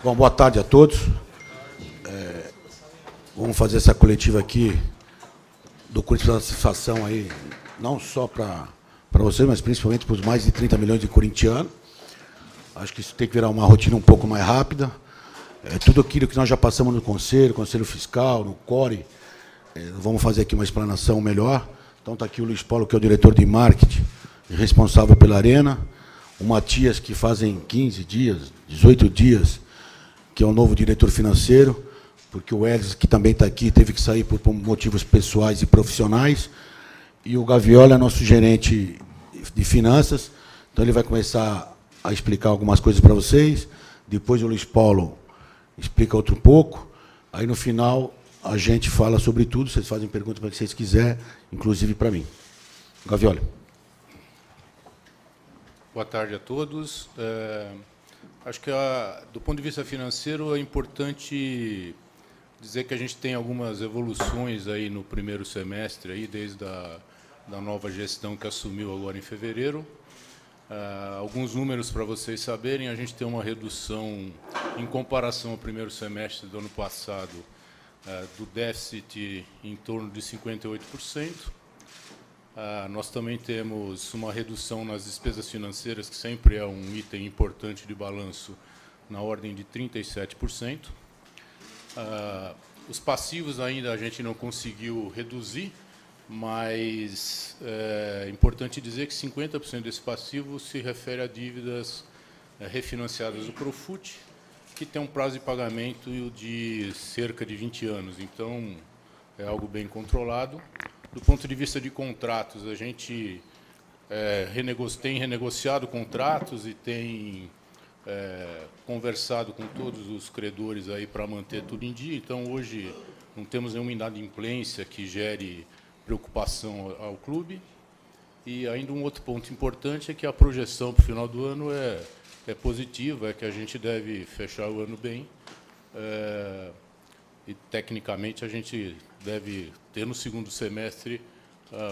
Bom, boa tarde a todos. Vamos fazer essa coletiva aqui do Corinthians da satisfação aí, não só para vocês, mas principalmente para os mais de 30 milhões de corintianos. Acho que isso tem que virar uma rotina um pouco mais rápida. Tudo aquilo que nós já passamos no Conselho Fiscal, no CORE, vamos fazer aqui uma explanação melhor. Então está aqui o Luiz Paulo, que é o diretor de marketing, responsável pela Arena. O Matias, que fazem 15 dias, 18 dias, que é o novo diretor financeiro, porque o Elis, que também está aqui, teve que sair por motivos pessoais e profissionais. E o Gaviola é nosso gerente de finanças. Então ele vai começar a explicar algumas coisas para vocês. Depois o Luiz Paulo explica outro pouco. Aí, no final, a gente fala sobre tudo. Vocês fazem perguntas para que vocês quiserem, inclusive para mim. Gaviola. Boa tarde a todos. Acho que, do ponto de vista financeiro, é importante dizer que a gente tem algumas evoluções aí no primeiro semestre, aí, desde da nova gestão que assumiu agora em fevereiro. Alguns números para vocês saberem: a gente tem uma redução, em comparação ao primeiro semestre do ano passado, do déficit em torno de 58%. Nós também temos uma redução nas despesas financeiras, que sempre é um item importante de balanço, na ordem de 37%. Os passivos ainda a gente não conseguiu reduzir, mas é importante dizer que 50% desse passivo se refere a dívidas refinanciadas do Profut, que tem um prazo de pagamento de cerca de 20 anos. Então, é algo bem controlado. Do ponto de vista de contratos, a gente tem renegociado contratos e tem conversado com todos os credores aí para manter tudo em dia. Então, hoje, não temos nenhuma inadimplência que gere preocupação ao clube. E ainda um outro ponto importante é que a projeção para o final do ano é positiva, é que a gente deve fechar o ano bem. E, tecnicamente, a gente deve ter no segundo semestre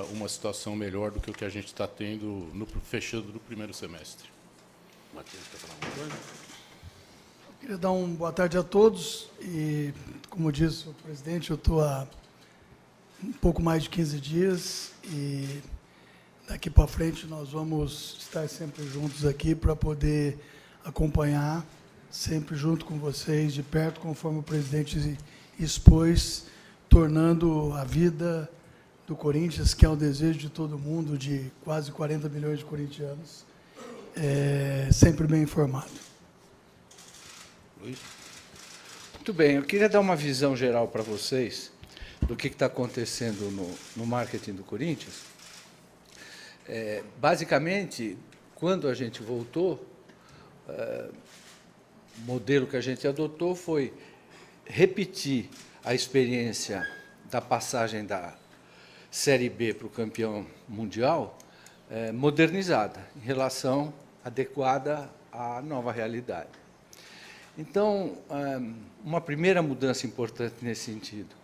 uma situação melhor do que o que a gente está tendo fechando no primeiro semestre. Matias, quer falar alguma coisa? Eu queria dar uma boa tarde a todos. E, como disse o presidente, eu estou há um pouco mais de 15 dias e daqui para frente nós vamos estar sempre juntos aqui para poder acompanhar, sempre junto com vocês, de perto, conforme o presidente expôs, tornando a vida do Corinthians, que é o desejo de todo mundo, de quase 40 milhões de corintianos, sempre bem informado. Luiz? Muito bem, eu queria dar uma visão geral para vocês do que está acontecendo no marketing do Corinthians. Basicamente, quando a gente voltou, o modelo que a gente adotou foi repetir a experiência da passagem da Série B para o campeão mundial, modernizada, em relação adequada à nova realidade. Então, uma primeira mudança importante nesse sentido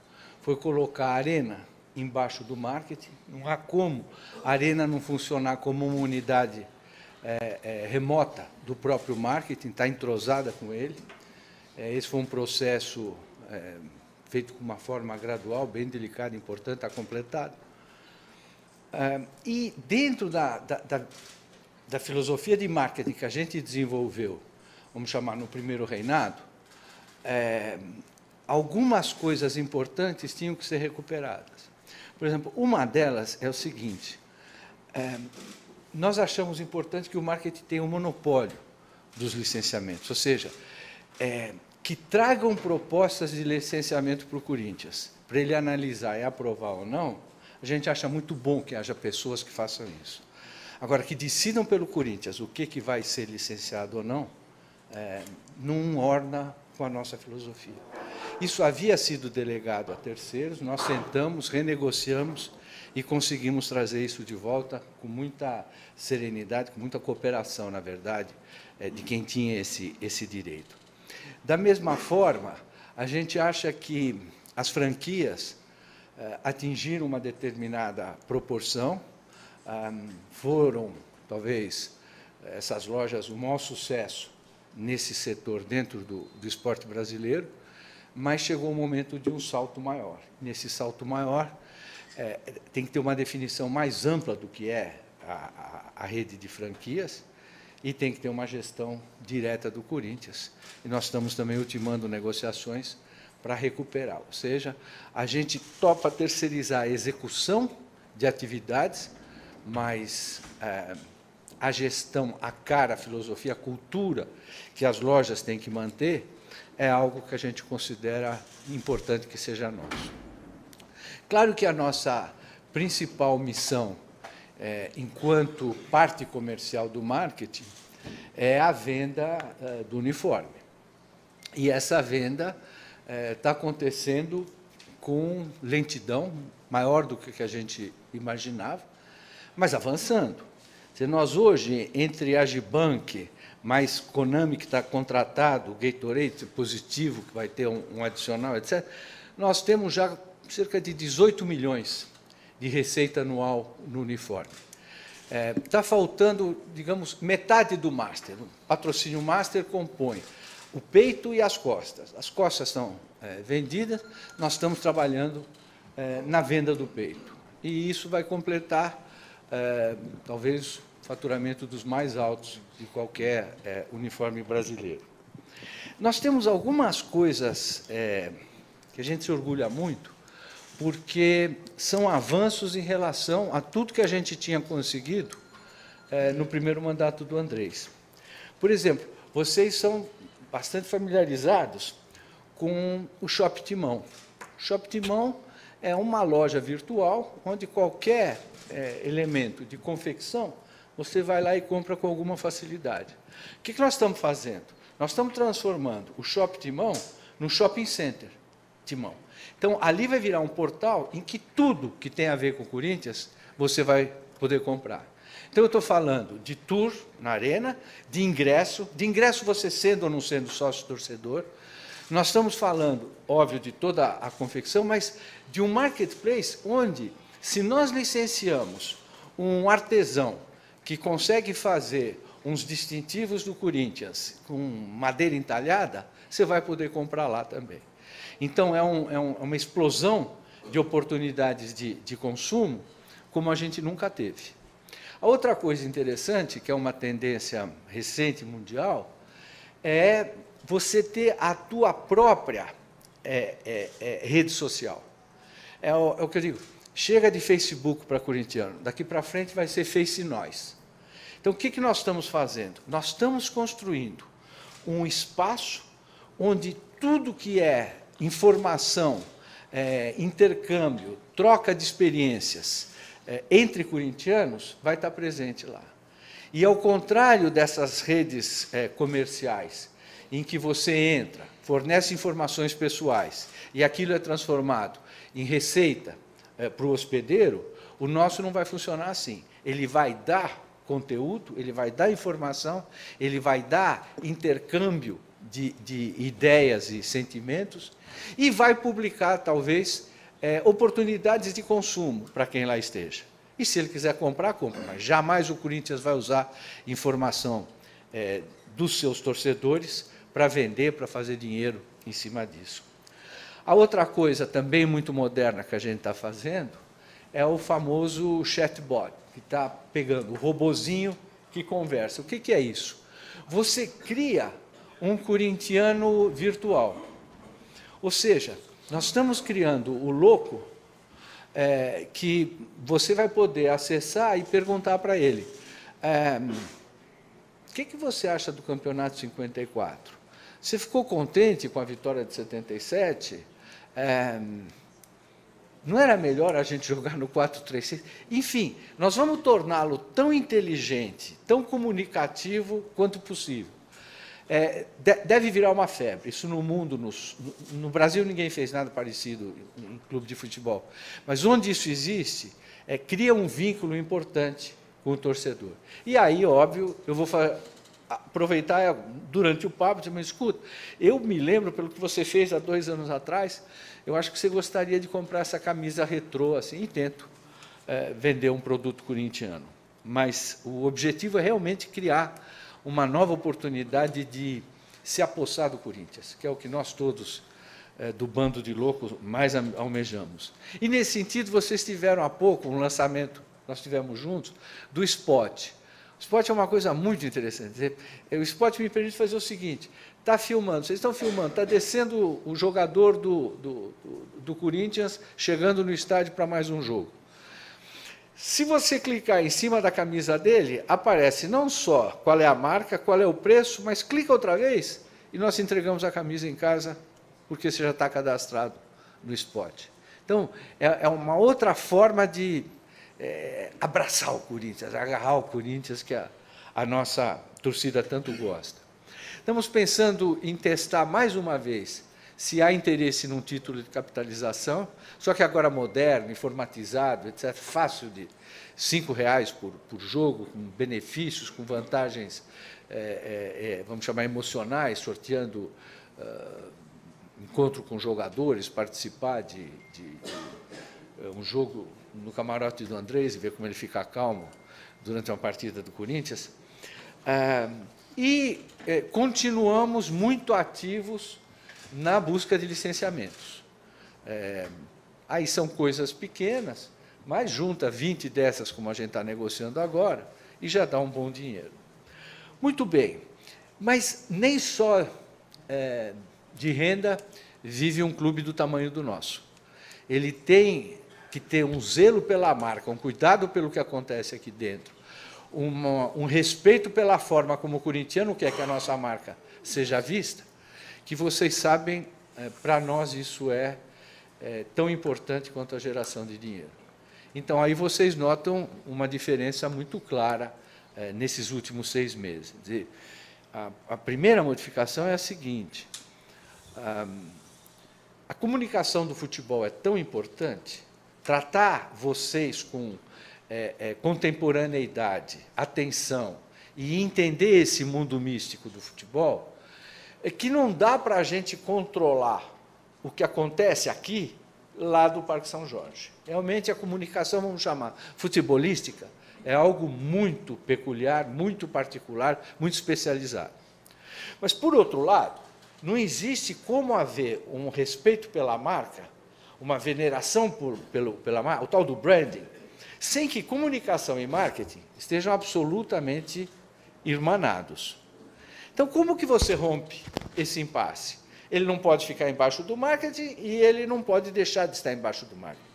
foi colocar a Arena embaixo do marketing. Não há como a Arena não funcionar como uma unidade remota do próprio marketing, está entrosada com ele. Esse foi um processo feito com uma forma gradual, bem delicada, importante, está completado. E dentro da filosofia de marketing que a gente desenvolveu, vamos chamar no primeiro reinado, algumas coisas importantes tinham que ser recuperadas. Por exemplo, uma delas é o seguinte: nós achamos importante que o marketing tenha um monopólio dos licenciamentos, ou seja, que tragam propostas de licenciamento para o Corinthians, para ele analisar e aprovar ou não. A gente acha muito bom que haja pessoas que façam isso. Agora, que decidam pelo Corinthians o que vai ser licenciado ou não, não orna com a nossa filosofia. Isso havia sido delegado a terceiros, nós sentamos, renegociamos e conseguimos trazer isso de volta com muita serenidade, com muita cooperação, na verdade, de quem tinha esse direito. Da mesma forma, a gente acha que as franquias atingiram uma determinada proporção, foram, talvez, essas lojas o maior sucesso nesse setor dentro do esporte brasileiro, mas chegou o momento de um salto maior. Nesse salto maior, tem que ter uma definição mais ampla do que é a rede de franquias e tem que ter uma gestão direta do Corinthians. E nós estamos também ultimando negociações para recuperar. Ou seja, a gente topa terceirizar a execução de atividades, mas a gestão, a cara, a filosofia, a cultura que as lojas têm que manter é algo que a gente considera importante que seja nosso. Claro que a nossa principal missão, enquanto parte comercial do marketing, é a venda do uniforme. E essa venda está acontecendo com lentidão, maior do que a gente imaginava, mas avançando. Se nós hoje, entre a Agibank, mais Konami, que está contratado, o Gatorade positivo, que vai ter um adicional, etc., nós temos já cerca de 18 milhões de receita anual no uniforme. Está faltando, digamos, metade do Master. O patrocínio Master compõe o peito e as costas. As costas estão vendidas, nós estamos trabalhando na venda do peito. E isso vai completar, talvez, o faturamento dos mais altos de qualquer uniforme brasileiro. Nós temos algumas coisas que a gente se orgulha muito, porque são avanços em relação a tudo que a gente tinha conseguido no primeiro mandato do Andrés. Por exemplo, vocês são bastante familiarizados com o Shop Timão. O Shop Timão é uma loja virtual onde qualquer elemento de confecção você vai lá e compra com alguma facilidade. O que nós estamos fazendo? Nós estamos transformando o Shop Timão no Shopping Center Timão. Então, ali vai virar um portal em que tudo que tem a ver com o Corinthians você vai poder comprar. Então, eu estou falando de tour na arena, de ingresso você sendo ou não sendo sócio-torcedor. Nós estamos falando, óbvio, de toda a confecção, mas de um marketplace onde, se nós licenciamos um artesão que consegue fazer uns distintivos do Corinthians com madeira entalhada, você vai poder comprar lá também. Então, é uma explosão de oportunidades de consumo como a gente nunca teve. A outra coisa interessante, que é uma tendência recente mundial, é você ter a tua própria rede social. É o que eu digo, chega de Facebook para corintiano, daqui para frente vai ser Face Nós. Então, o que nós estamos fazendo? Nós estamos construindo um espaço onde tudo que é informação, intercâmbio, troca de experiências entre corintianos vai estar presente lá. E, ao contrário dessas redes comerciais, em que você entra, fornece informações pessoais e aquilo é transformado em receita para o hospedeiro, o nosso não vai funcionar assim. Ele vai dar conteúdo, ele vai dar informação, ele vai dar intercâmbio de ideias e sentimentos e vai publicar, talvez, oportunidades de consumo para quem lá esteja. E, se ele quiser comprar, compra, mas jamais o Corinthians vai usar informação dos seus torcedores para vender, para fazer dinheiro em cima disso. A outra coisa também muito moderna que a gente está fazendo é o famoso chatbot, que está pegando o robozinho que conversa. O que é isso? Você cria um corintiano virtual. Ou seja, nós estamos criando o louco que você vai poder acessar e perguntar para ele o que você acha do campeonato 54? Você ficou contente com a vitória de 77? Não era melhor a gente jogar no 4-3-6? Enfim, nós vamos torná-lo tão inteligente, tão comunicativo quanto possível. Deve virar uma febre. Isso no mundo, no Brasil ninguém fez nada parecido em clube de futebol. Mas onde isso existe, cria um vínculo importante com o torcedor. E aí, óbvio, eu vou aproveitar durante o papo e dizer, mas escuta, eu me lembro, pelo que você fez há 2 anos atrás, eu acho que você gostaria de comprar essa camisa retrô, assim, e tento vender um produto corintiano. Mas o objetivo é realmente criar uma nova oportunidade de se apossar do Corinthians, que é o que nós todos, do bando de loucos, mais almejamos. E, nesse sentido, vocês tiveram há pouco um lançamento, nós tivemos juntos, do Spot. O Spot é uma coisa muito interessante. O Spot me permite fazer o seguinte: está filmando, vocês estão filmando, está descendo o jogador do Corinthians, chegando no estádio para mais um jogo. Se você clicar em cima da camisa dele, aparece não só qual é a marca, qual é o preço, mas clica outra vez e nós entregamos a camisa em casa, porque você já está cadastrado no Spot. Então, é uma outra forma de abraçar o Corinthians, agarrar o Corinthians, que a nossa torcida tanto gosta. Estamos pensando em testar mais uma vez se há interesse num título de capitalização, só que agora moderno, informatizado, etc., fácil, de R$ 5,00 por jogo, com benefícios, com vantagens, vamos chamar, emocionais, sorteando encontro com jogadores, participar de um jogo no camarote do Andrés e ver como ele fica calmo durante uma partida do Corinthians. Continuamos muito ativos na busca de licenciamentos. Aí são coisas pequenas, mas junta 20 dessas, como a gente está negociando agora, e já dá um bom dinheiro. Muito bem, mas nem só de renda vive um clube do tamanho do nosso. Ele tem que ter um zelo pela marca, um cuidado pelo que acontece aqui dentro, um respeito pela forma como o corintiano quer que a nossa marca seja vista, que vocês sabem, para nós isso é tão importante quanto a geração de dinheiro. Então, aí vocês notam uma diferença muito clara nesses últimos 6 meses. A primeira modificação é a seguinte: a comunicação do futebol é tão importante, tratar vocês com contemporaneidade, atenção, e entender esse mundo místico do futebol, que não dá para a gente controlar o que acontece aqui, lá do Parque São Jorge. Realmente a comunicação, vamos chamar, futebolística, é algo muito peculiar, muito particular, muito especializado. Mas, por outro lado, não existe como haver um respeito pela marca, uma veneração pela marca, o tal do branding, sem que comunicação e marketing estejam absolutamente irmanados. Então, como que você rompe esse impasse? Ele não pode ficar embaixo do marketing e ele não pode deixar de estar embaixo do marketing.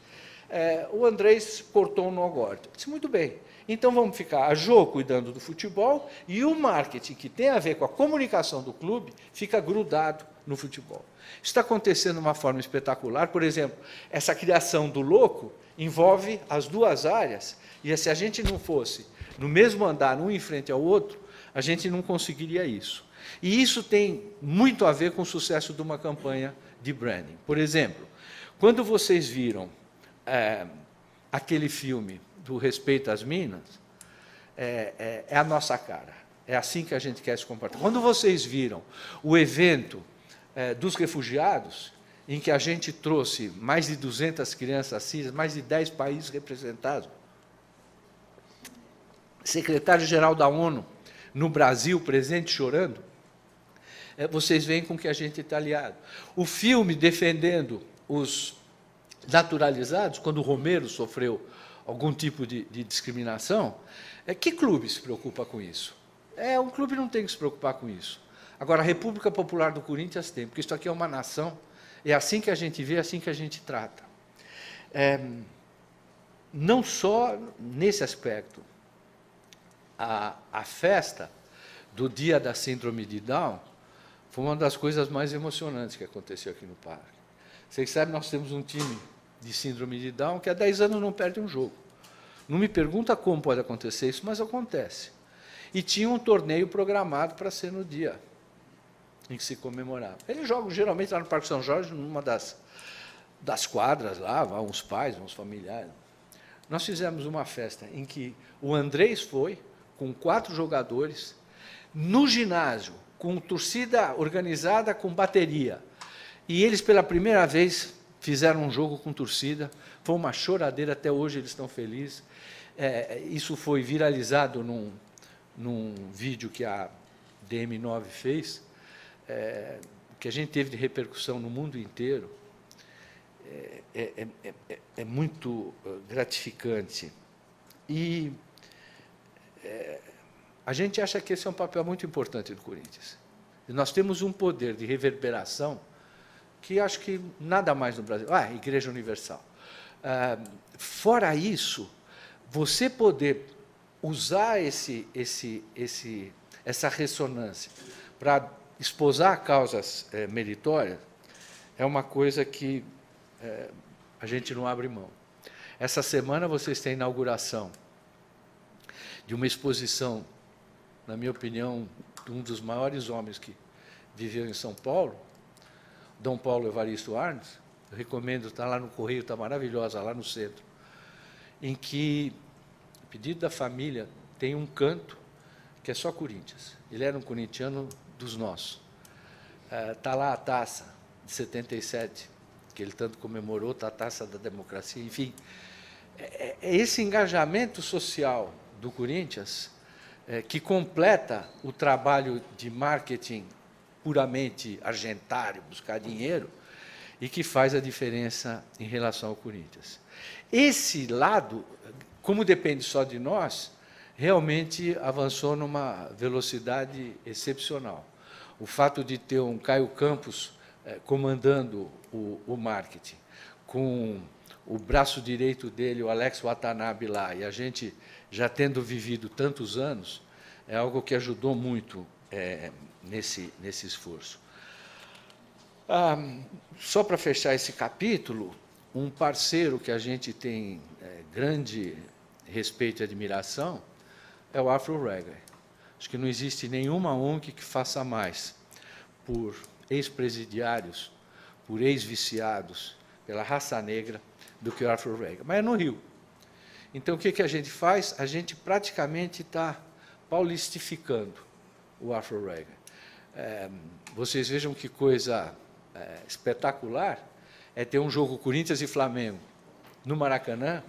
O Andrés cortou um nó gordo. Disse, muito bem, então vamos ficar a Jô cuidando do futebol e o marketing, que tem a ver com a comunicação do clube, fica grudado no futebol. Isso está acontecendo de uma forma espetacular. Por exemplo, essa criação do Louco envolve as duas áreas, e se a gente não fosse no mesmo andar, um em frente ao outro, a gente não conseguiria isso. E isso tem muito a ver com o sucesso de uma campanha de branding. Por exemplo, quando vocês viram aquele filme do Respeito às Minas, é a nossa cara. É assim que a gente quer se comportar. Quando vocês viram o evento dos refugiados, em que a gente trouxe mais de 200 crianças sírias, mais de 10 países representados, secretário-geral da ONU no Brasil, presente, chorando, vocês veem com que a gente está aliado. O filme defendendo os naturalizados, quando o Romero sofreu algum tipo de discriminação, que clube se preocupa com isso? Um clube não tem que se preocupar com isso. Agora, a República Popular do Corinthians tem, porque isso aqui é uma nação, é assim que a gente vê, é assim que a gente trata. Não só nesse aspecto. A festa do dia da Síndrome de Down foi uma das coisas mais emocionantes que aconteceu aqui no parque. Vocês sabem, nós temos um time de Síndrome de Down que há 10 anos não perde um jogo. Não me pergunta como pode acontecer isso, mas acontece. E tinha um torneio programado para ser no dia em que se comemorava. Eles jogam geralmente lá no Parque São Jorge, numa das quadras lá, vão os pais, vão os familiares. Nós fizemos uma festa em que o Andrés foi, com 4 jogadores, no ginásio, com torcida organizada, com bateria. E eles, pela primeira vez, fizeram um jogo com torcida. Foi uma choradeira, até hoje eles estão felizes. Isso foi viralizado num vídeo que a DM9 fez, que a gente teve de repercussão no mundo inteiro, é muito gratificante. E a gente acha que esse é um papel muito importante do Corinthians. E nós temos um poder de reverberação que acho que nada mais no Brasil. Igreja Universal. Fora isso, você poder usar essa ressonância para esposar causas meritórias é uma coisa que a gente não abre mão. Essa semana vocês têm a inauguração de uma exposição, na minha opinião, de um dos maiores homens que viveu em São Paulo, Dom Paulo Evaristo Arnes. Eu recomendo, está lá no Correio, está maravilhosa, lá no centro, em que, a pedido da família, tem um canto que é só Corinthians. Ele era um corintiano dos nossos. Está lá a taça de 77, que ele tanto comemorou, está a taça da democracia, enfim. Esse engajamento social do Corinthians que completa o trabalho de marketing puramente argentário, buscar dinheiro, e que faz a diferença em relação ao Corinthians. Esse lado, como depende só de nós, realmente avançou numa velocidade excepcional. O fato de ter um Caio Campos comandando o marketing, com o braço direito dele, o Alex Watanabe, lá, e a gente já tendo vivido tantos anos, é algo que ajudou muito nesse esforço. Só para fechar esse capítulo, um parceiro que a gente tem grande respeito e admiração é o Afro Reggae. Acho que não existe nenhuma ONG que faça mais por ex-presidiários, por ex-viciados, pela raça negra, do que o Afro Reggae. Mas é no Rio. Então, o que a gente faz? A gente praticamente está paulistificando o Afro Reggae. Vocês vejam que coisa espetacular é ter um jogo Corinthians e Flamengo no Maracanã,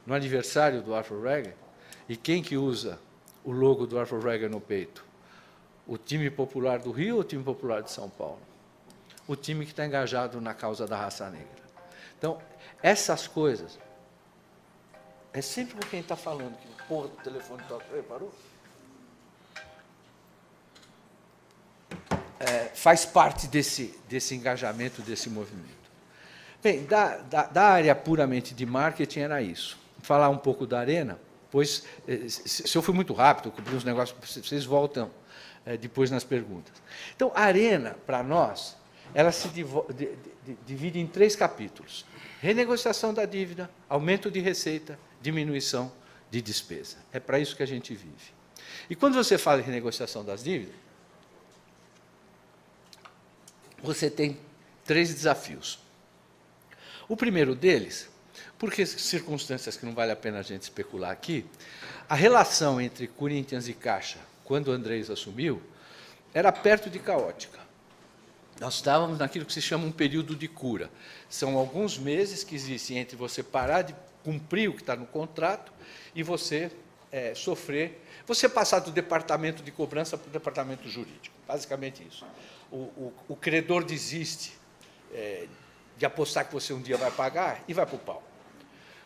no aniversário do Afro Reggae, e quem que usa o logo do Afro Reggae no peito? O time popular do Rio ou o time popular de São Paulo? O time que está engajado na causa da raça negra. Então, essas coisas... É sempre com quem está falando que o porra do telefone toca. Parou? Faz parte desse engajamento, desse movimento. Bem, da área puramente de marketing era isso. Falar um pouco da Arena, pois, se eu fui muito rápido, eu cobri uns negócios, vocês voltam depois nas perguntas. Então, a Arena, para nós, ela se divide em 3 capítulos. Renegociação da dívida, aumento de receita, diminuição de despesa. É para isso que a gente vive. E quando você fala em renegociação das dívidas, você tem 3 desafios. O primeiro deles, por circunstâncias que não vale a pena a gente especular aqui, a relação entre Corinthians e Caixa, quando o Andrés assumiu, era perto de caótica. Nós estávamos naquilo que se chama um período de cura. São alguns meses que existem entre você parar de cumprir o que está no contrato e você sofrer, você passar do departamento de cobrança para o departamento jurídico. Basicamente isso. O credor desiste de apostar que você um dia vai pagar e vai para o pau.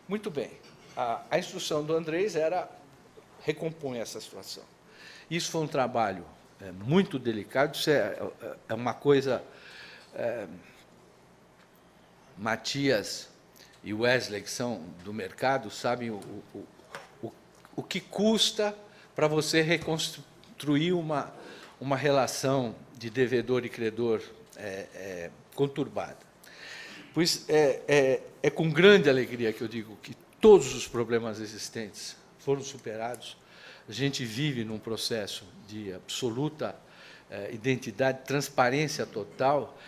Muito bem. A instrução do Andrés era recompor essa situação. Isso foi um trabalho muito delicado, isso é uma coisa... Matias e Wesley, que são do mercado, sabem o que custa para você reconstruir uma relação de devedor e credor conturbada. Pois é com grande alegria que eu digo que todos os problemas existentes foram superados. A gente vive num processo de absoluta identidade, transparência total,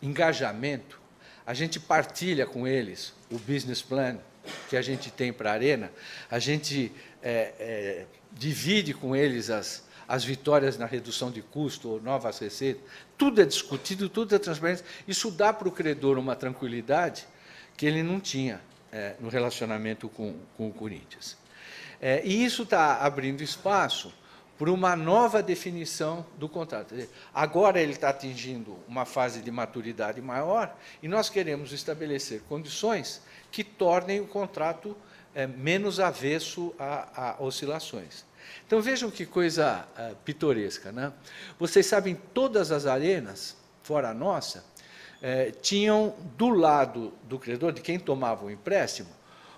engajamento. A gente partilha com eles o business plan que a gente tem para a Arena, a gente divide com eles as vitórias na redução de custo ou novas receitas, tudo é discutido, tudo é transparente. Isso dá para o credor uma tranquilidade que ele não tinha no relacionamento com o Corinthians. E isso está abrindo espaço para uma nova definição do contrato. Quer dizer, agora ele está atingindo uma fase de maturidade maior e nós queremos estabelecer condições que tornem o contrato menos avesso a oscilações. Então, vejam que coisa pitoresca, né? Vocês sabem, todas as arenas, fora a nossa, tinham do lado do credor, de quem tomava o empréstimo,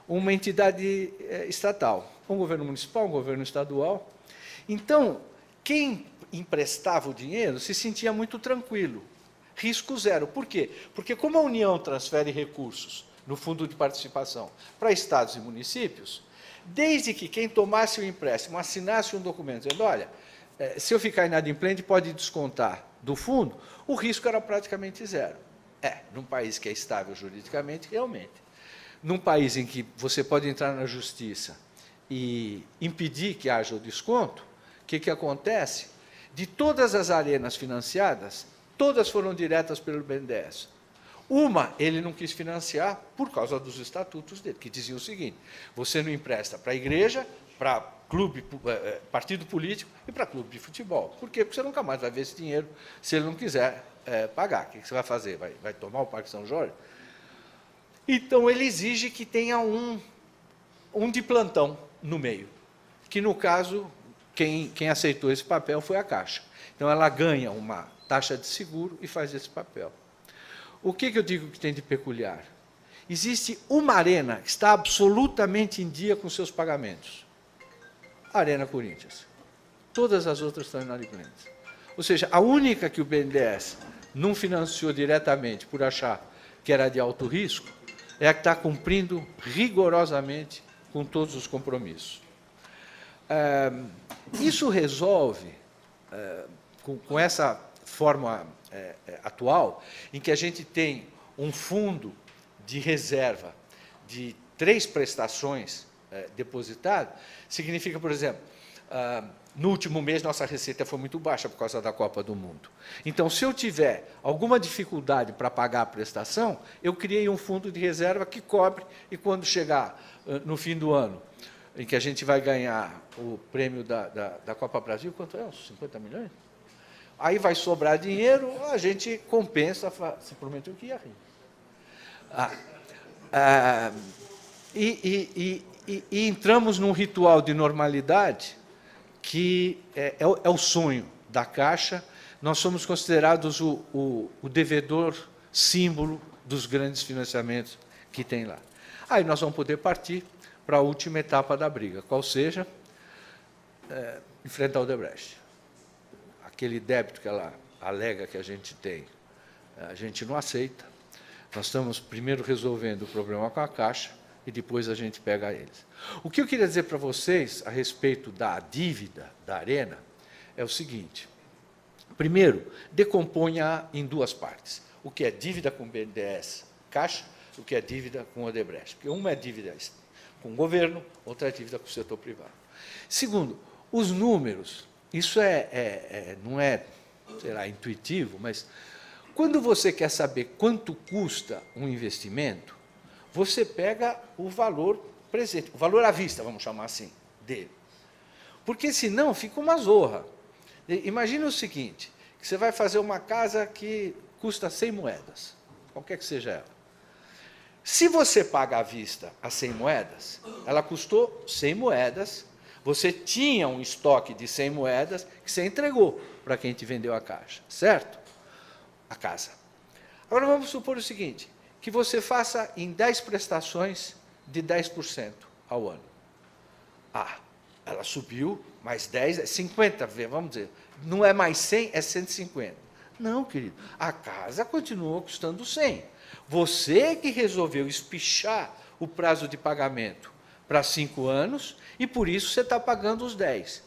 uma entidade estatal, um governo municipal, um governo estadual. Então, quem emprestava o dinheiro se sentia muito tranquilo, risco zero. Por quê? Porque como a União transfere recursos no fundo de participação para estados e municípios, desde que quem tomasse o empréstimo assinasse um documento dizendo, olha, se eu ficar inadimplente, pode descontar do fundo, o risco era praticamente zero. Num país que é estável juridicamente, realmente. Num país em que você pode entrar na justiça e impedir que haja o desconto, o que acontece? De todas as arenas financiadas, todas foram diretas pelo BNDES. Uma, ele não quis financiar por causa dos estatutos dele, que diziam o seguinte, você não empresta para a igreja, para clube, partido político e para clube de futebol. Por quê? Porque você nunca mais vai ver esse dinheiro se ele não quiser pagar. O que você vai fazer? Vai tomar o Parque São Jorge? Então, ele exige que tenha um de plantão no meio, que, no caso, quem aceitou esse papel foi a Caixa. Então, ela ganha uma taxa de seguro e faz esse papel. O que eu digo que tem de peculiar? Existe uma arena que está absolutamente em dia com seus pagamentos. A Arena Corinthians. Todas as outras estão inadimplentes. Ou seja, a única que o BNDES não financiou diretamente por achar que era de alto risco é a que está cumprindo rigorosamente com todos os compromissos. Isso resolve, com essa forma atual, em que a gente tem um fundo de reserva de 3 prestações depositadas, significa, por exemplo, no último mês nossa receita foi muito baixa por causa da Copa do Mundo. Então, se eu tiver alguma dificuldade para pagar a prestação, eu criei um fundo de reserva que cobre, e quando chegar no fim do ano, em que a gente vai ganhar o prêmio da Copa Brasil, quanto é? Uns 50 milhões? Aí vai sobrar dinheiro, a gente compensa, se prometeu que ia rir. E entramos num ritual de normalidade que é o sonho da Caixa. Nós somos considerados o devedor símbolo dos grandes financiamentos que tem lá. Aí nós vamos poder partir para a última etapa da briga, qual seja enfrentar o Odebrecht. Aquele débito que ela alega que a gente tem, a gente não aceita. Nós estamos primeiro resolvendo o problema com a Caixa e depois a gente pega eles. O que eu queria dizer para vocês a respeito da dívida da Arena é o seguinte. Primeiro, decomponha em 2 partes. O que é dívida com o BNDES, Caixa, o que é dívida com o Odebrecht. Porque uma é dívida com o governo, outra é dívida com o setor privado. Segundo, os números, isso não é, sei lá, intuitivo, mas quando você quer saber quanto custa um investimento, você pega o valor presente, o valor à vista, vamos chamar assim, dele. Porque, senão, fica uma zorra. Imagina o seguinte, que você vai fazer uma casa que custa 100 moedas, qualquer que seja ela. Se você paga à vista as 100 moedas, ela custou 100 moedas, você tinha um estoque de 100 moedas que você entregou para quem te vendeu a caixa, certo? A casa. Agora, vamos supor o seguinte, que você faça em 10 prestações de 10% ao ano. Ela subiu, mais 10, é 50, vamos dizer. Não é mais 100, é 150. Não, querido, a casa continuou custando 100. Você que resolveu espichar o prazo de pagamento para 5 anos e, por isso, você está pagando os 10.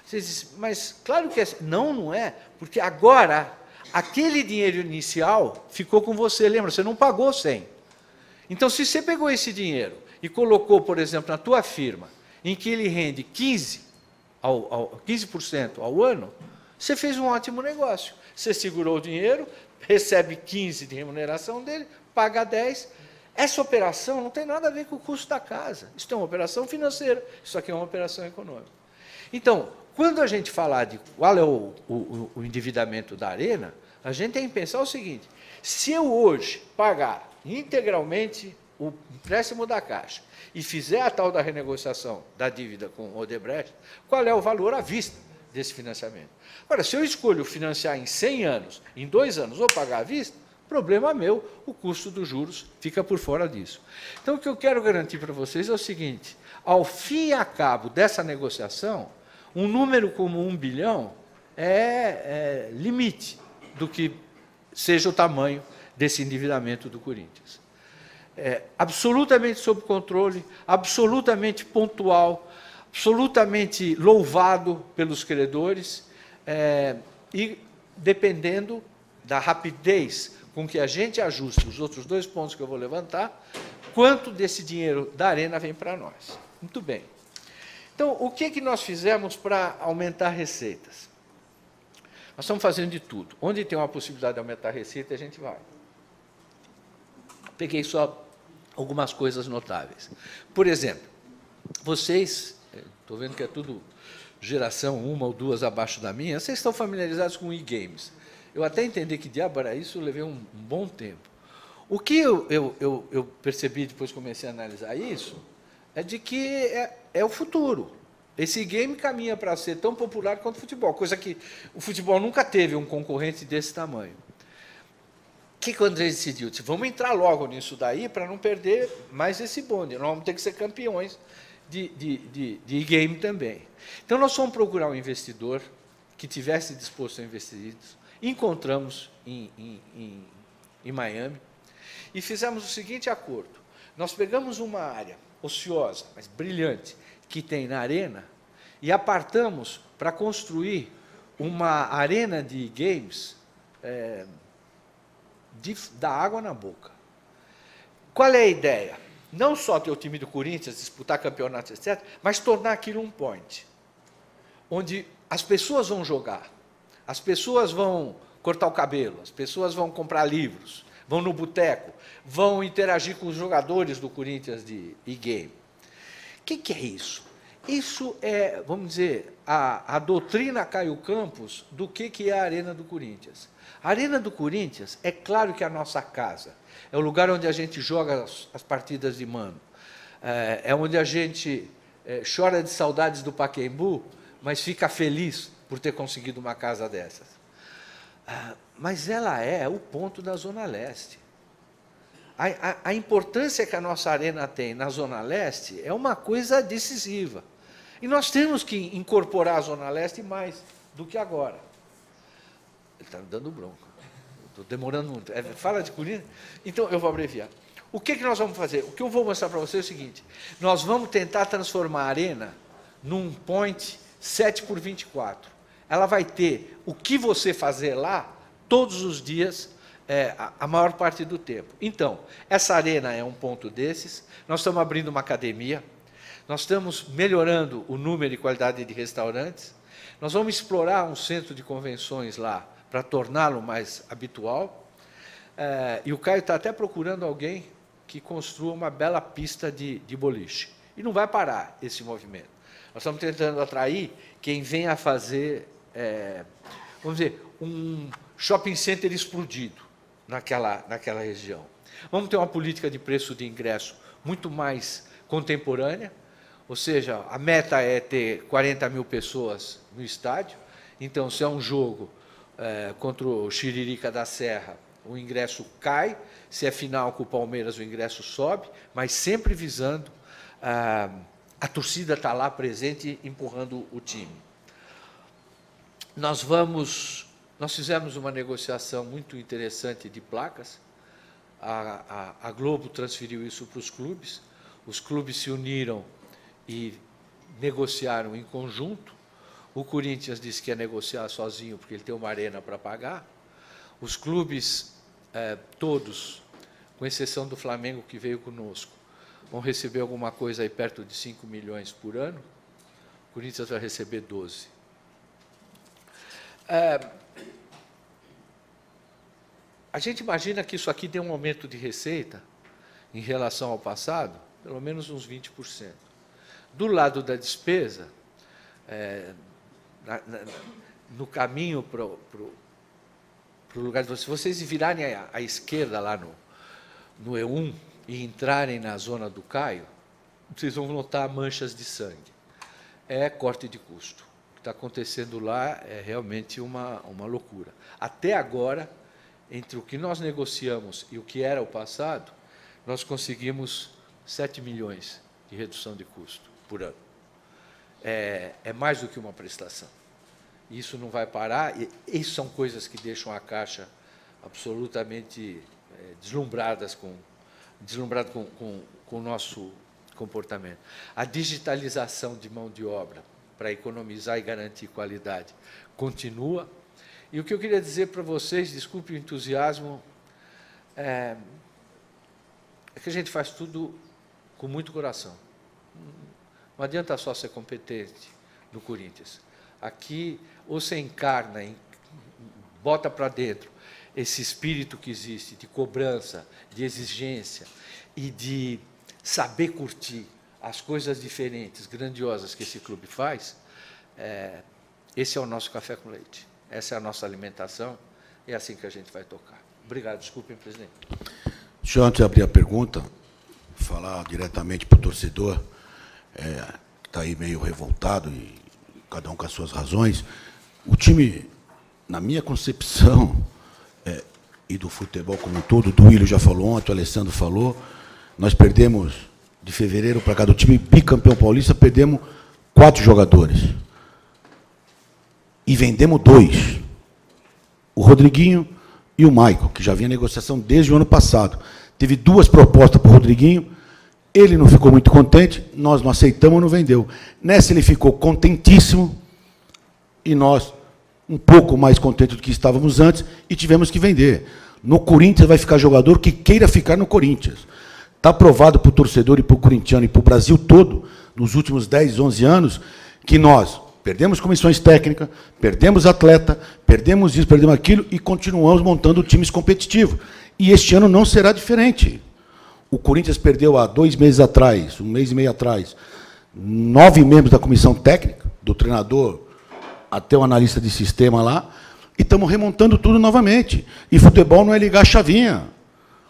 Você diz, mas claro que é. Não é, porque agora aquele dinheiro inicial ficou com você, lembra? Você não pagou 100. Então, se você pegou esse dinheiro e colocou, por exemplo, na tua firma, em que ele rende 15% ao ano, você fez um ótimo negócio. Você segurou o dinheiro, recebe 15 de remuneração dele, paga 10, Essa operação não tem nada a ver com o custo da casa. Isso é uma operação financeira, isso aqui é uma operação econômica. Então, quando a gente falar de qual é o endividamento da Arena, a gente tem que pensar o seguinte: se eu hoje pagar integralmente o empréstimo da Caixa e fizer a tal da renegociação da dívida com o Odebrecht, qual é o valor à vista desse financiamento? Agora, se eu escolho financiar em 100 anos, em 2 anos, ou pagar à vista, problema meu, o custo dos juros fica por fora disso. Então, o que eu quero garantir para vocês é o seguinte: ao fim e a cabo dessa negociação, um número como 1 bilhão é limite do que seja o tamanho desse endividamento do Corinthians. É absolutamente sob controle, absolutamente pontual, absolutamente louvado pelos credores, e dependendo da rapidez com que a gente ajusta os outros 2 pontos que eu vou levantar, quanto desse dinheiro da Arena vem para nós. Muito bem. Então, o que nós fizemos para aumentar receitas? Nós estamos fazendo de tudo. Onde tem uma possibilidade de aumentar a receita, a gente vai. Peguei só algumas coisas notáveis. Por exemplo, vocês, estou vendo que é tudo geração 1 ou 2 abaixo da minha, vocês estão familiarizados com e-games. Eu até entender que diabo era isso, eu levei um bom tempo. O que eu percebi depois que comecei a analisar isso, é de que é o futuro. Esse game caminha para ser tão popular quanto o futebol, coisa que o futebol nunca teve um concorrente desse tamanho. O que o André decidiu? Disse, vamos entrar logo nisso daí para não perder mais esse bonde. Nós vamos ter que ser campeões de e-game também. Então, nós fomos procurar um investidor que tivesse disposto a investir. Encontramos em Miami e fizemos o seguinte acordo. Nós pegamos uma área ociosa, mas brilhante, que tem na Arena, e apartamos para construir uma arena de games da água na boca. Qual é a ideia? Não só ter o time do Corinthians, disputar campeonatos, etc., mas tornar aquilo um point, onde as pessoas vão jogar, as pessoas vão cortar o cabelo, as pessoas vão comprar livros, vão no boteco, vão interagir com os jogadores do Corinthians de e-game. O que é isso? Isso é, vamos dizer, a doutrina Caio Campos do que é a Arena do Corinthians. A Arena do Corinthians, é claro que é a nossa casa, é o lugar onde a gente joga as partidas de mano, é onde a gente chora de saudades do Pacaembu, mas fica feliz por ter conseguido uma casa dessas. Mas ela é o ponto da Zona Leste. A importância que a nossa arena tem na Zona Leste é uma coisa decisiva. E nós temos que incorporar a Zona Leste mais do que agora. Ele está me dando bronca. Estou demorando muito. Fala de Corinthians? Então, eu vou abreviar. O que nós vamos fazer? O que eu vou mostrar para você é o seguinte. Nós vamos tentar transformar a arena num point 7x24. Ela vai ter o que você fazer lá todos os dias, a maior parte do tempo. Então, essa arena é um ponto desses. Nós estamos abrindo uma academia. Nós estamos melhorando o número e qualidade de restaurantes. Nós vamos explorar um centro de convenções lá para torná-lo mais habitual. E o Caio está até procurando alguém que construa uma bela pista de boliche. E não vai parar esse movimento. Nós estamos tentando atrair quem vem a fazer, vamos dizer, um shopping center explodido naquela região. Vamos ter uma política de preço de ingresso muito mais contemporânea, ou seja, a meta é ter 40 mil pessoas no estádio. Então, se é um jogo contra o Xiririca da Serra, o ingresso cai. Se é final com o Palmeiras, o ingresso sobe, mas sempre visando a torcida estar lá presente, empurrando o time. Nós fizemos uma negociação muito interessante de placas. A Globo transferiu isso para os clubes. Os clubes se uniram e negociaram em conjunto. O Corinthians disse que ia negociar sozinho, porque ele tem uma arena para pagar. Os clubes todos, com exceção do Flamengo, que veio conosco, vão receber alguma coisa aí perto de 5 milhões por ano. O Corinthians vai receber 12. A gente imagina que isso aqui dê um aumento de receita em relação ao passado, pelo menos uns 20%. Do lado da despesa, no caminho para o lugar de vocês virarem à esquerda lá no E1 e entrarem na zona do Caio, vocês vão notar manchas de sangue. É corte de custo. O que está acontecendo lá é realmente uma loucura. Até agora, entre o que nós negociamos e o que era o passado, nós conseguimos 7 milhões de redução de custo por ano. É mais do que uma prestação. Isso não vai parar, e isso são coisas que deixam a Caixa absolutamente deslumbrada com o nosso comportamento. A digitalização de mão de obra para economizar e garantir qualidade continua. E o que eu queria dizer para vocês, desculpe o entusiasmo, é que a gente faz tudo com muito coração. Não adianta só ser competente no Corinthians. Aqui, ou você encarna, bota para dentro esse espírito que existe de cobrança, de exigência e de saber curtir as coisas diferentes, grandiosas que esse clube faz, esse é o nosso café com leite. Essa é a nossa alimentação, é assim que a gente vai tocar. Obrigado, desculpem, presidente. Deixa eu, antes de abrir a pergunta, falar diretamente para o torcedor, que está aí meio revoltado, e cada um com as suas razões. O time, na minha concepção, e do futebol como um todo, do Willio já falou ontem, o Alessandro falou, nós perdemos, de fevereiro para cá, do time bicampeão paulista, perdemos 4 jogadores. E vendemos 2. O Rodriguinho e o Maicon, que já vinha em negociação desde o ano passado. Teve 2 propostas para o Rodriguinho, ele não ficou muito contente, nós não aceitamos, não vendeu. Nessa ele ficou contentíssimo, e nós um pouco mais contentes do que estávamos antes, e tivemos que vender. No Corinthians vai ficar jogador que queira ficar no Corinthians. Está provado para o torcedor e para o corintiano e para o Brasil todo, nos últimos 10, 11 anos, que nós perdemos comissões técnicas, perdemos atleta, perdemos isso, perdemos aquilo, e continuamos montando times competitivos. E este ano não será diferente. O Corinthians perdeu há 2 meses atrás, 1 mês e meio atrás, 9 membros da comissão técnica, do treinador até o analista de sistema lá, e estamos remontando tudo novamente. E futebol não é ligar a chavinha.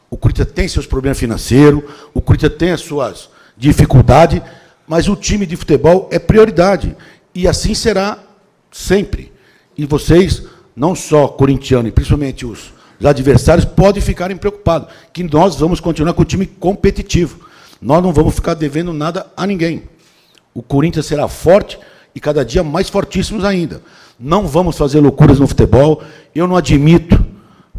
O Corinthians tem seus problemas financeiros, o Corinthians tem as suas dificuldades, mas o time de futebol é prioridade. E assim será sempre. E vocês, não só corintianos, e principalmente os adversários, podem ficarem preocupados, que nós vamos continuar com o time competitivo. Nós não vamos ficar devendo nada a ninguém. O Corinthians será forte e cada dia mais fortíssimos ainda. Não vamos fazer loucuras no futebol. Eu não admito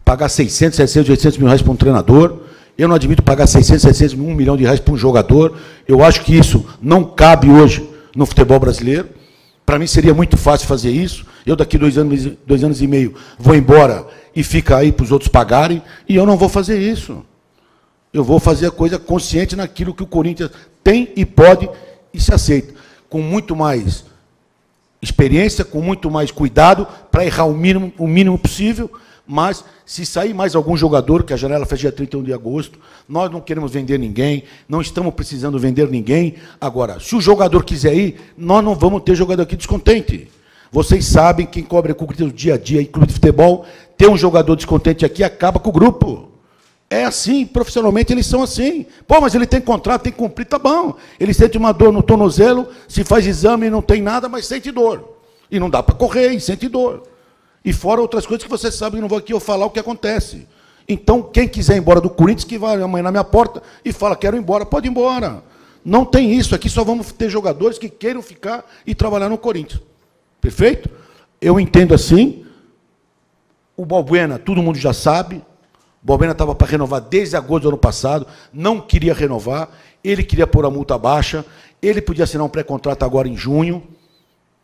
pagar 600, 700, 800 mil reais para um treinador. Eu não admito pagar 600, 700, 1 milhão de reais para um jogador. Eu acho que isso não cabe hoje no futebol brasileiro. Para mim seria muito fácil fazer isso. Eu daqui 2 anos e meio vou embora e fica aí para os outros pagarem. E eu não vou fazer isso. Eu vou fazer a coisa consciente naquilo que o Corinthians tem e pode e se aceita. Com muito mais experiência, com muito mais cuidado, para errar o mínimo possível, mas se sair mais algum jogador, que a janela fecha dia 31 de agosto, nós não queremos vender ninguém, não estamos precisando vender ninguém. Agora, se o jogador quiser ir, nós não vamos ter jogador aqui descontente. Vocês sabem, quem cobre com o dia a dia em clube de futebol, ter um jogador descontente aqui acaba com o grupo. É assim, profissionalmente eles são assim. Pô, mas ele tem contrato, tem que cumprir, tá bom. Ele sente uma dor no tornozelo, se faz exame e não tem nada, mas sente dor. E não dá para correr, e sente dor. E fora outras coisas que você sabe, que não vou aqui eu falar o que acontece. Então, quem quiser ir embora do Corinthians, que vai amanhã na minha porta e fala, quero ir embora, pode ir embora. Não tem isso, aqui só vamos ter jogadores que queiram ficar e trabalhar no Corinthians. Perfeito? Eu entendo assim. O Balbuena, todo mundo já sabe. O Balbuena estava para renovar desde agosto do ano passado, não queria renovar, ele queria pôr a multa baixa, ele podia assinar um pré-contrato agora em junho,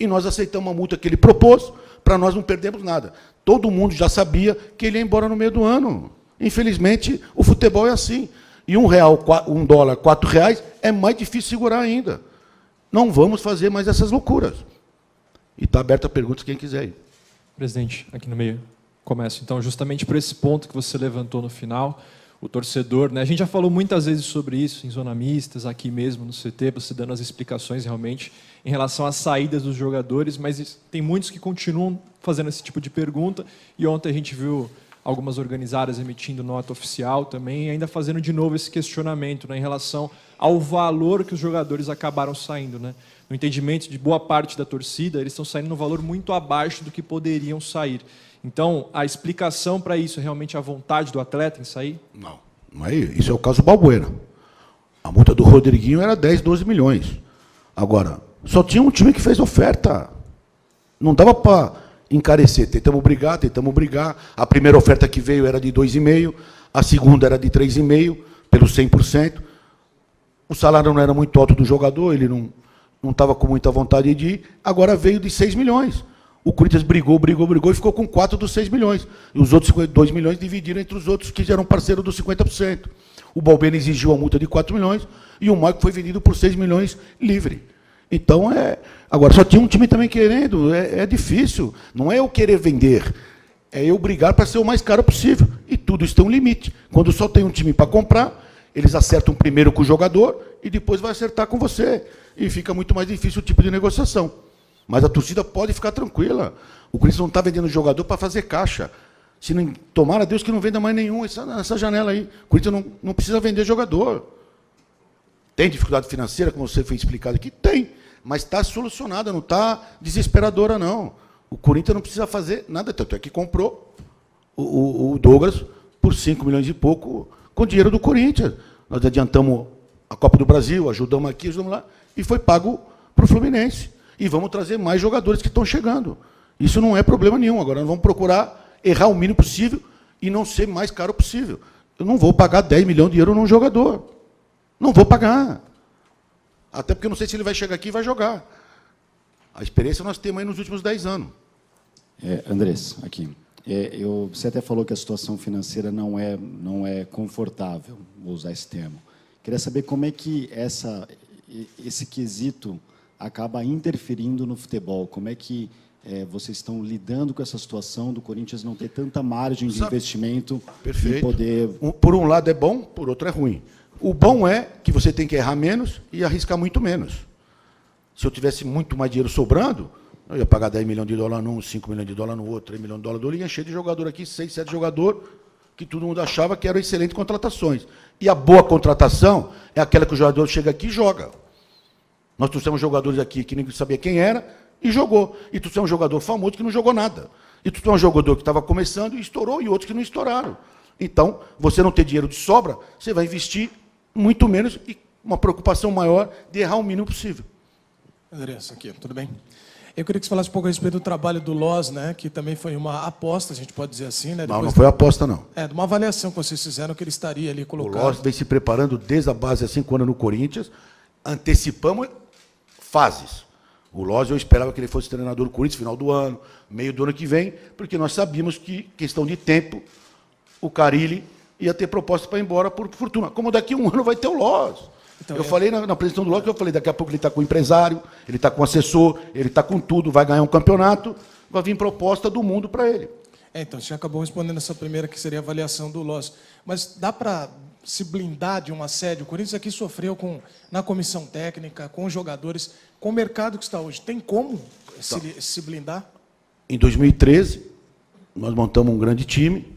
e nós aceitamos a multa que ele propôs, para nós não perdermos nada. Todo mundo já sabia que ele ia embora no meio do ano. Infelizmente, o futebol é assim. E $1, R$4 é mais difícil segurar ainda. Não vamos fazer mais essas loucuras. E está aberta a perguntas quem quiser ir. Presidente, aqui no meio. Começo, então, justamente por esse ponto que você levantou no final, o torcedor, né? A gente já falou muitas vezes sobre isso em Zona Mistas, aqui mesmo no CT, você dando as explicações realmente em relação às saídas dos jogadores, mas tem muitos que continuam fazendo esse tipo de pergunta, e ontem a gente viu algumas organizadas emitindo nota oficial também, e ainda fazendo de novo esse questionamento, né, em relação ao valor que os jogadores acabaram saindo, né? No entendimento de boa parte da torcida, eles estão saindo no valor muito abaixo do que poderiam sair. Então, a explicação para isso é realmente a vontade do atleta em sair? Não, não é isso. Isso é o caso Balbuena. A multa do Rodriguinho era 10, 12 milhões. Agora, só tinha um time que fez oferta. Não dava para encarecer. Tentamos brigar. A primeira oferta que veio era de 2,5, a segunda era de 3,5, pelo 100%. O salário não era muito alto do jogador, ele não estava com muita vontade de ir. Agora veio de 6 milhões. O Corinthians brigou e ficou com 4 dos 6 milhões. E os outros 2 milhões dividiram entre os outros que eram parceiros dos 50%. O Balbuena exigiu a multa de 4 milhões e o Marco foi vendido por 6 milhões livre. Então, agora, só tinha um time também querendo. É difícil. Não é eu querer vender. É eu brigar para ser o mais caro possível. E tudo isso tem um limite. Quando só tem um time para comprar, eles acertam primeiro com o jogador e depois vai acertar com você. E fica muito mais difícil o tipo de negociação. Mas a torcida pode ficar tranquila. O Corinthians não está vendendo jogador para fazer caixa. Se não, tomara Deus que não venda mais nenhum essa janela aí. O Corinthians não precisa vender jogador. Tem dificuldade financeira, como você foi explicado aqui? Tem. Mas está solucionada, não está desesperadora, não. O Corinthians não precisa fazer nada. Tanto é que comprou o Douglas por 5 milhões e pouco com dinheiro do Corinthians. Nós adiantamos a Copa do Brasil, ajudamos aqui, ajudamos lá, e foi pago para o Fluminense. E vamos trazer mais jogadores que estão chegando. Isso não é problema nenhum. Agora nós vamos procurar errar o mínimo possível e não ser mais caro possível. Eu não vou pagar 10 milhões de euros num jogador. Não vou pagar. Até porque eu não sei se ele vai chegar aqui e vai jogar. A experiência nós temos aí nos últimos 10 anos. Andrés, aqui. Você até falou que a situação financeira não é confortável, vou usar esse termo. Queria saber como é que esse quesito acaba interferindo no futebol. Como é que vocês estão lidando com essa situação do Corinthians não ter tanta margem de investimento e poder... Por um lado é bom, por outro é ruim. O bom é que você tem que errar menos e arriscar muito menos. Se eu tivesse muito mais dinheiro sobrando, eu ia pagar 10 milhões de dólares num, 5 milhões de dólares no outro, 3 milhões de dólares no outro, e ia encher de jogador aqui, 6, 7 jogadores, que todo mundo achava que eram excelentes contratações. E a boa contratação é aquela que o jogador chega aqui e joga. Nós trouxemos jogadores aqui que ninguém sabia quem era e jogou. E trouxemos um jogador famoso que não jogou nada. E trouxemos um jogador que estava começando e estourou, e outros que não estouraram. Então, você não ter dinheiro de sobra, você vai investir muito menos e uma preocupação maior de errar o mínimo possível. Andrés, aqui, tudo bem? Eu queria que você falasse um pouco a respeito do trabalho do Loz, né, que também foi uma aposta, a gente pode dizer assim, né? Não foi aposta, não. De uma avaliação que vocês fizeram que ele estaria ali colocado. O Loz vem se preparando desde a base há 5 anos no Corinthians, antecipamos fases. O Loz, eu esperava que ele fosse treinador do Corinthians final do ano, meio do ano que vem, porque nós sabíamos que, questão de tempo, o Carille ia ter proposta para ir embora por fortuna. Como daqui a um ano vai ter o Loz. Então, eu falei na apresentação do Loz, que eu falei, daqui a pouco ele está com o empresário, ele está com o assessor, ele está com tudo, vai ganhar um campeonato, vai vir proposta do mundo para ele. Então, você acabou respondendo essa primeira, que seria a avaliação do Loz. Mas dá para se blindar de um assédio? O Corinthians aqui sofreu na comissão técnica, com os jogadores, com o mercado que está hoje. Tem como se blindar? Em 2013, nós montamos um grande time.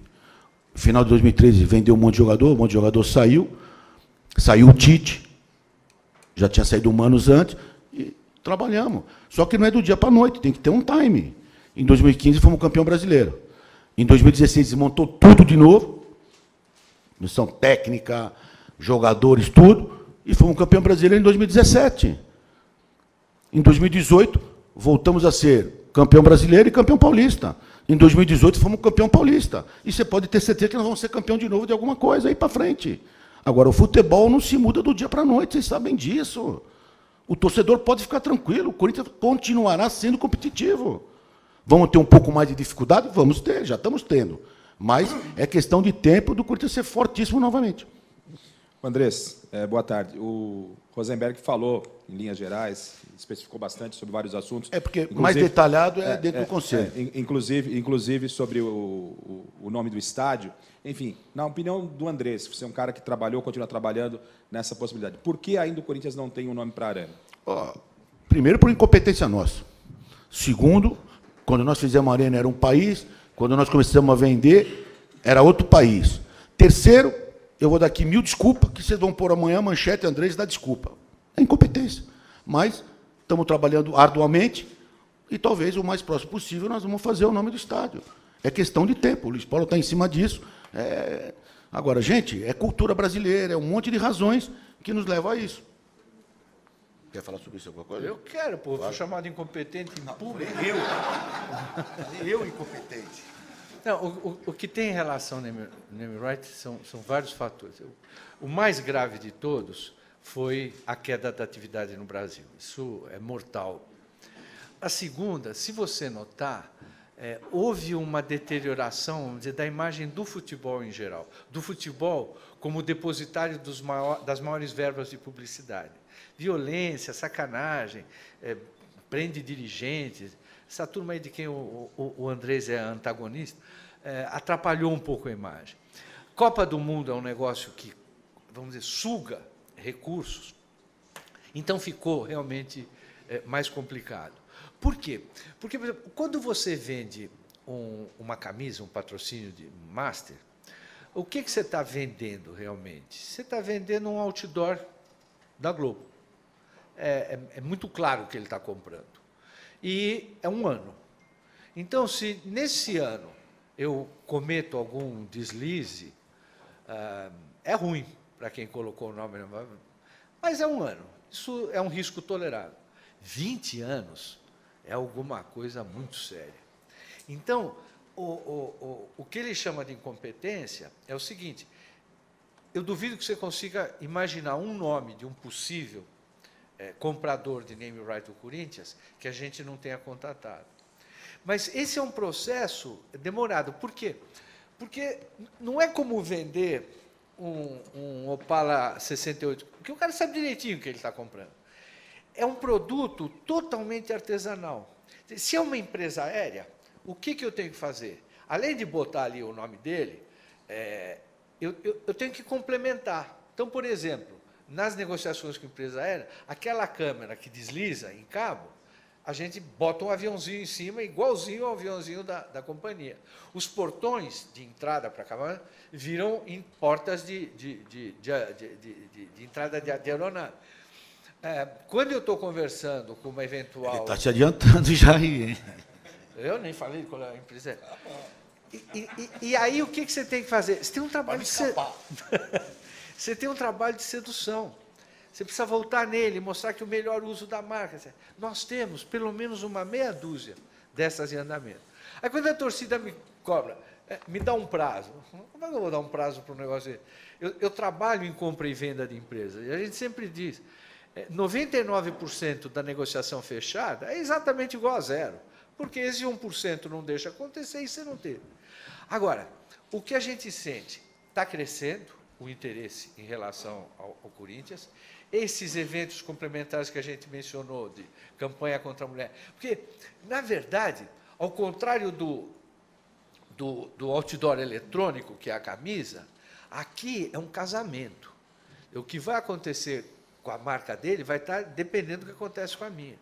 No final de 2013, vendeu um monte de jogador saiu. Saiu o Tite, já tinha saído o Manos antes, e trabalhamos. Só que não é do dia para a noite, tem que ter um time. Em 2015, fomos campeão brasileiro. Em 2016, desmontou tudo de novo, missão técnica, jogadores, tudo, e fomos campeão brasileiro em 2017. Em 2018, voltamos a ser campeão brasileiro e campeão paulista. Em 2018, fomos campeão paulista. E você pode ter certeza que nós vamos ser campeão de novo de alguma coisa aí para frente. Agora, o futebol não se muda do dia para a noite, vocês sabem disso. O torcedor pode ficar tranquilo, o Corinthians continuará sendo competitivo. Vamos ter um pouco mais de dificuldade? Vamos ter, já estamos tendo. Mas é questão de tempo do Corinthians ser fortíssimo novamente. Andrés, boa tarde. O Rosenberg falou, em linhas gerais, especificou bastante sobre vários assuntos. Porque mais detalhado é dentro do Conselho. Inclusive sobre o nome do estádio. Enfim, na opinião do Andrés, você é um cara que trabalhou, continua trabalhando nessa possibilidade. Por que ainda o Corinthians não tem um nome para a Arena? Primeiro, por incompetência nossa. Segundo, quando nós fizemos a Arena era um país, quando nós começamos a vender, era outro país. Terceiro, eu vou dar aqui 1000 desculpas, que vocês vão pôr amanhã a manchete, Andrés dá desculpa. É incompetência. Mas estamos trabalhando arduamente e talvez o mais próximo possível nós vamos fazer o nome do estádio. É questão de tempo, o Luiz Paulo está em cima disso. Agora, gente, é cultura brasileira, é um monte de razões que nos levam a isso. Quer falar sobre isso alguma coisa? Eu quero, pô. Fui chamado incompetente em público. Eu incompetente. Não, o que tem em relação ao name right são vários fatores. O mais grave de todos foi a queda da atividade no Brasil. Isso é mortal. A segunda, se você notar, houve uma deterioração, vamos dizer, da imagem do futebol em geral, do futebol como depositário das maiores verbas de publicidade. Violência, sacanagem, prende dirigentes, essa turma aí de quem o Andrés é antagonista, atrapalhou um pouco a imagem. Copa do Mundo é um negócio que, vamos dizer, suga recursos, então ficou realmente mais complicado. Por quê? Porque, por exemplo, quando você vende uma camisa, um patrocínio de Master, o que você está vendendo realmente? Você está vendendo um outdoor da Globo. É muito claro o que ele está comprando. E é um ano. Então, se nesse ano eu cometo algum deslize, é ruim para quem colocou o nome, mas é um ano. Isso é um risco tolerável. 20 anos é alguma coisa muito séria. Então, o que ele chama de incompetência é o seguinte: eu duvido que você consiga imaginar um nome de um possível comprador de name right do Corinthians que a gente não tenha contatado. Mas esse é um processo demorado. Por quê? Porque não é como vender um Opala 68, porque o cara sabe direitinho o que ele está comprando. É um produto totalmente artesanal. Se é uma empresa aérea, o que eu tenho que fazer? Além de botar ali o nome dele, eu tenho que complementar. Então, por exemplo, nas negociações com a empresa aérea, aquela câmera que desliza em cabo, a gente bota um aviãozinho em cima, igualzinho ao aviãozinho da companhia. Os portões de entrada para a cabana viram em portas de entrada de aeronave. Quando eu estou conversando com uma eventual... Ele está se adiantando já aí, hein? Eu nem falei qual é a empresa. E aí, o que você tem que fazer? Você tem um trabalho Você tem um trabalho de sedução. Você precisa voltar nele, mostrar que o melhor uso da marca. Nós temos pelo menos uma meia dúzia dessas em andamento. Aí, quando a torcida me cobra, me dá um prazo. Como é que eu vou dar um prazo para um negócio? Eu trabalho em compra e venda de empresas. E a gente sempre diz, 99% da negociação fechada é exatamente igual a zero. Porque esse 1% não deixa acontecer e você não teve. Agora, o que a gente sente? Está crescendo o interesse em relação ao Corinthians. Esses eventos complementares que a gente mencionou, de campanha contra a mulher. Porque, na verdade, ao contrário do outdoor eletrônico, que é a camisa, aqui é um casamento. O que vai acontecer com a marca dele vai estar dependendo do que acontece com a minha.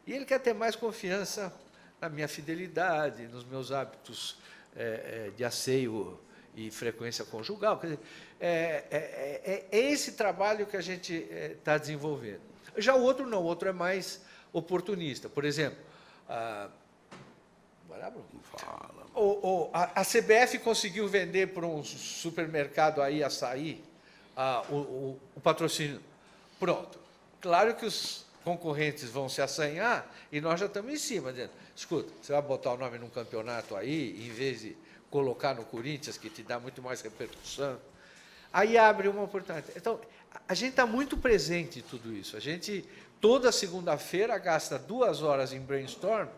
E ele quer ter mais confiança na minha fidelidade, nos meus hábitos de asseio e frequência conjugal. Quer dizer, é esse trabalho que a gente está desenvolvendo. Já o outro não, o outro é mais oportunista. Por exemplo, a CBF conseguiu vender para um supermercado aí, Açaí, o patrocínio. Pronto. Claro que os concorrentes vão se assanhar e nós já estamos em cima, dizendo, escuta, você vai botar o nome num campeonato aí, em vez de colocar no Corinthians, que te dá muito mais repercussão. Aí abre uma oportunidade. Então, a gente está muito presente em tudo isso. A gente, toda segunda-feira, gasta 2 horas em brainstorm,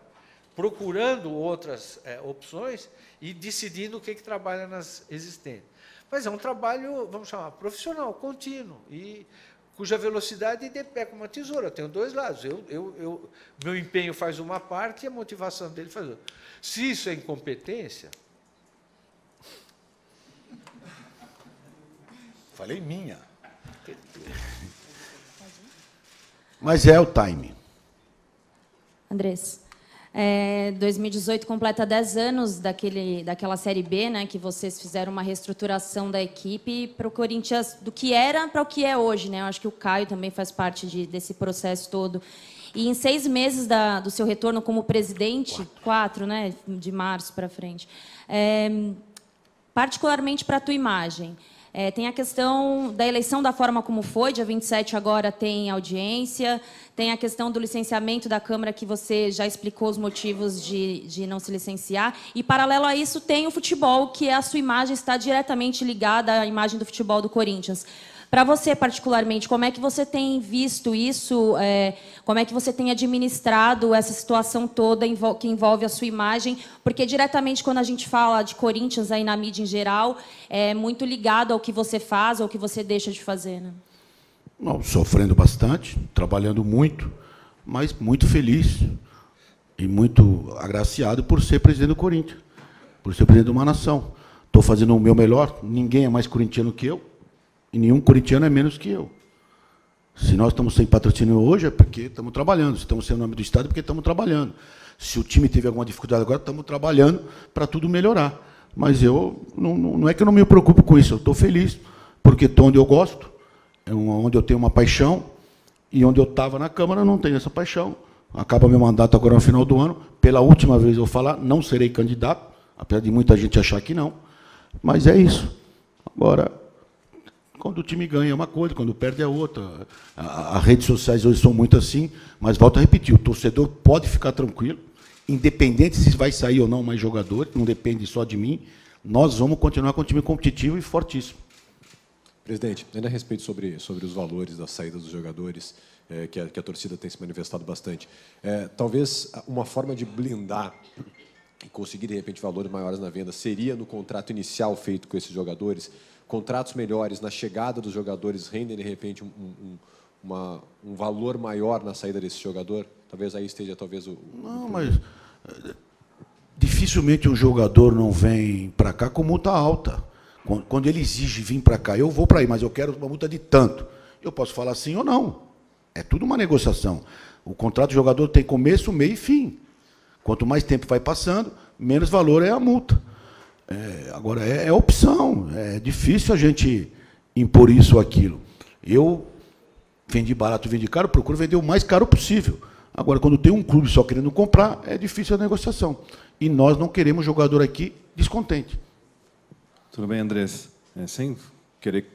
procurando outras opções e decidindo o que trabalha nas existentes. Mas é um trabalho, vamos chamar, profissional, contínuo, e cuja velocidade é como uma tesoura, eu tenho dois lados. Meu empenho faz uma parte e a motivação dele faz outra. Se isso é incompetência... Falei minha. Mas é o time. Andrés, 2018 completa 10 anos daquela Série B, né, que vocês fizeram uma reestruturação da equipe para o Corinthians, do que era para o que é hoje, né? Eu acho que o Caio também faz parte desse processo todo. E em 6 meses do seu retorno como presidente, 4, né, de março para frente, particularmente para a tua imagem, tem a questão da eleição da forma como foi, dia 27 agora tem audiência, tem a questão do licenciamento da Câmara, que você já explicou os motivos de não se licenciar, e, paralelo a isso, tem o futebol, que a sua imagem está diretamente ligada à imagem do futebol do Corinthians. Para você, particularmente, como é que você tem visto isso? Como é que você tem administrado essa situação toda que envolve a sua imagem? Porque, diretamente, quando a gente fala de Corinthians aí na mídia em geral, é muito ligado ao que você faz ou ao que você deixa de fazer, né? Não, sofrendo bastante, trabalhando muito, mas muito feliz e muito agraciado por ser presidente do Corinthians, por ser presidente de uma nação. Estou fazendo o meu melhor, ninguém é mais corintiano que eu, e nenhum corintiano é menos que eu. Se nós estamos sem patrocínio hoje, é porque estamos trabalhando. Se estamos sem o nome do Estado, é porque estamos trabalhando. Se o time teve alguma dificuldade agora, estamos trabalhando para tudo melhorar. Mas eu não é que eu não me preocupo com isso, eu estou feliz, porque estou onde eu gosto, onde eu tenho uma paixão, e onde eu estava na Câmara, eu não tenho essa paixão. Acaba meu mandato agora no final do ano. Pela última vez eu vou falar, não serei candidato, apesar de muita gente achar que não. Mas é isso. Agora, quando o time ganha é uma coisa, quando perde é outra. As redes sociais hoje são muito assim, mas volto a repetir, o torcedor pode ficar tranquilo, independente se vai sair ou não mais jogadores, não depende só de mim, nós vamos continuar com um time competitivo e fortíssimo. Presidente, ainda a respeito sobre os valores da saída dos jogadores, que a torcida tem se manifestado bastante, talvez uma forma de blindar e conseguir, de repente, valores maiores na venda seria no contrato inicial feito com esses jogadores, contratos melhores na chegada dos jogadores rendem, de repente, um valor maior na saída desse jogador? Talvez aí esteja o... Não, mas dificilmente um jogador não vem para cá com multa alta. Quando ele exige vir para cá, eu vou para aí, mas eu quero uma multa de tanto. Eu posso falar sim ou não. É tudo uma negociação. O contrato do jogador tem começo, meio e fim. Quanto mais tempo vai passando, menos valor é a multa. Agora, é opção. É difícil a gente impor isso ou aquilo. Eu vendi barato, vendi caro, procuro vender o mais caro possível. Agora, quando tem um clube só querendo comprar, é difícil a negociação. E nós não queremos jogador aqui descontente. Tudo bem, Andrés? Sem querer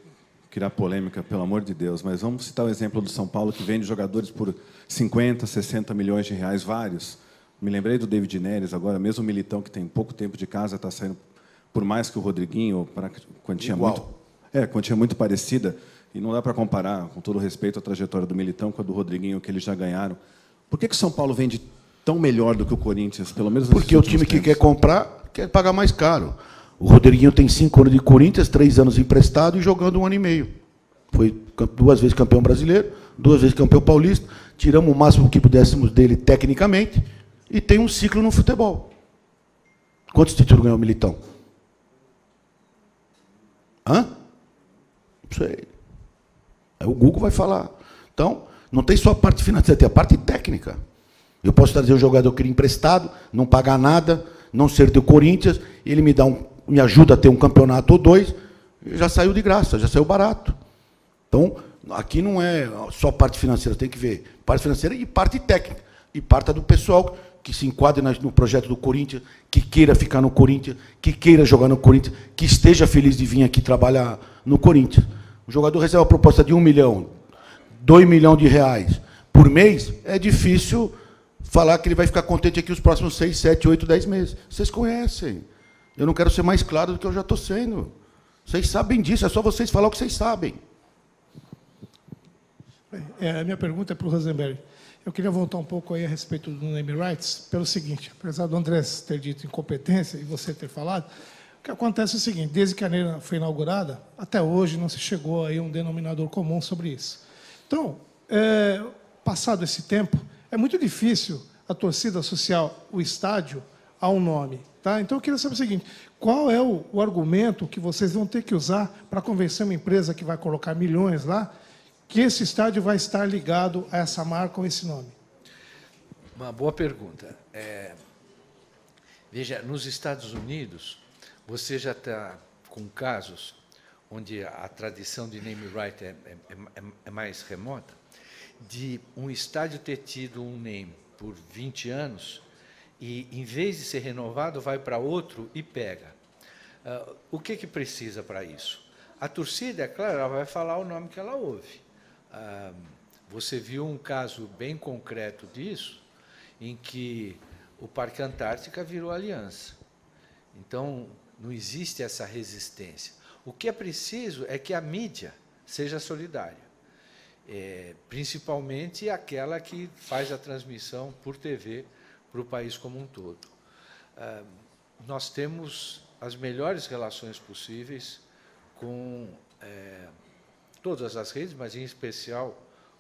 criar polêmica, pelo amor de Deus, mas vamos citar o exemplo do São Paulo, que vende jogadores por 50, 60 milhões de reais, vários. Me lembrei do David Neres, agora, mesmo o Militão, que tem pouco tempo de casa, está saindo por mais que o Rodriguinho, para quantia muito parecida, e não dá para comparar, com todo respeito, a trajetória do Militão com a do Rodriguinho, que eles já ganharam. Por que o São Paulo vende tão melhor do que o Corinthians, pelo menos nesses Porque o time que quer comprar quer pagar mais caro. O Rodriguinho tem 5 anos de Corinthians, 3 anos emprestado e jogando 1 ano e meio. Foi 2 vezes campeão brasileiro, 2 vezes campeão paulista, tiramos o máximo que pudéssemos dele tecnicamente e tem um ciclo no futebol. Quantos títulos ganhou o Militão? Hã? Não sei. Aí o Google vai falar. Então, não tem só a parte financeira, tem a parte técnica. Eu posso trazer um jogador que ele emprestado, não pagar nada, não ser do Corinthians, ele me ajuda a ter um campeonato ou 2, já saiu de graça, já saiu barato. Então, aqui não é só parte financeira, tem que ver parte financeira e parte técnica. E parte do pessoal que se enquadre no projeto do Corinthians, que queira ficar no Corinthians, que queira jogar no Corinthians, que esteja feliz de vir aqui trabalhar no Corinthians. O jogador recebe uma proposta de 1 milhão, 2 milhões de reais por mês, é difícil falar que ele vai ficar contente aqui os próximos 6, 7, 8, 10 meses. Vocês conhecem. Eu não quero ser mais claro do que eu já estou sendo. Vocês sabem disso, é só vocês falar o que vocês sabem. A minha pergunta é para o Rosenberg. Eu queria voltar um pouco aí a respeito do name rights, pelo seguinte, apesar do Andrés ter dito incompetência e você ter falado, que acontece é o seguinte, desde que a arena foi inaugurada, até hoje não se chegou aí a um denominador comum sobre isso. Então, passado esse tempo, é muito difícil a torcida associar o estádio a um nome. Tá? Então, eu queria saber o seguinte, qual é o argumento que vocês vão ter que usar para convencer uma empresa que vai colocar milhões lá, que esse estádio vai estar ligado a essa marca ou esse nome? Uma boa pergunta. Veja, nos Estados Unidos, você já está com casos onde a tradição de name right é mais remota, de um estádio ter tido um name por 20 anos e, em vez de ser renovado, vai para outro e pega. O que precisa para isso? A torcida, é claro, ela vai falar o nome que ela ouve. Você viu um caso bem concreto disso, em que o Parque Antártica virou Aliança. Então, não existe essa resistência. O que é preciso é que a mídia seja solidária, principalmente aquela que faz a transmissão por TV para o país como um todo. Nós temos as melhores relações possíveis com todas as redes, mas, em especial,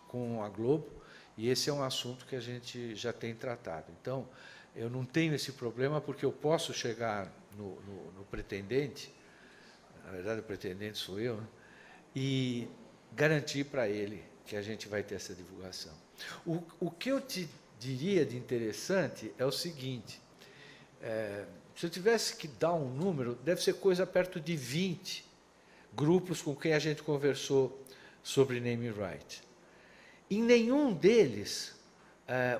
com a Globo, e esse é um assunto que a gente já tem tratado. Então, eu não tenho esse problema, porque eu posso chegar no pretendente, na verdade, o pretendente sou eu, né, e garantir para ele que a gente vai ter essa divulgação. O que eu te diria de interessante é o seguinte, se eu tivesse que dar um número, deve ser coisa perto de 20 grupos com quem a gente conversou sobre name right. Em nenhum deles,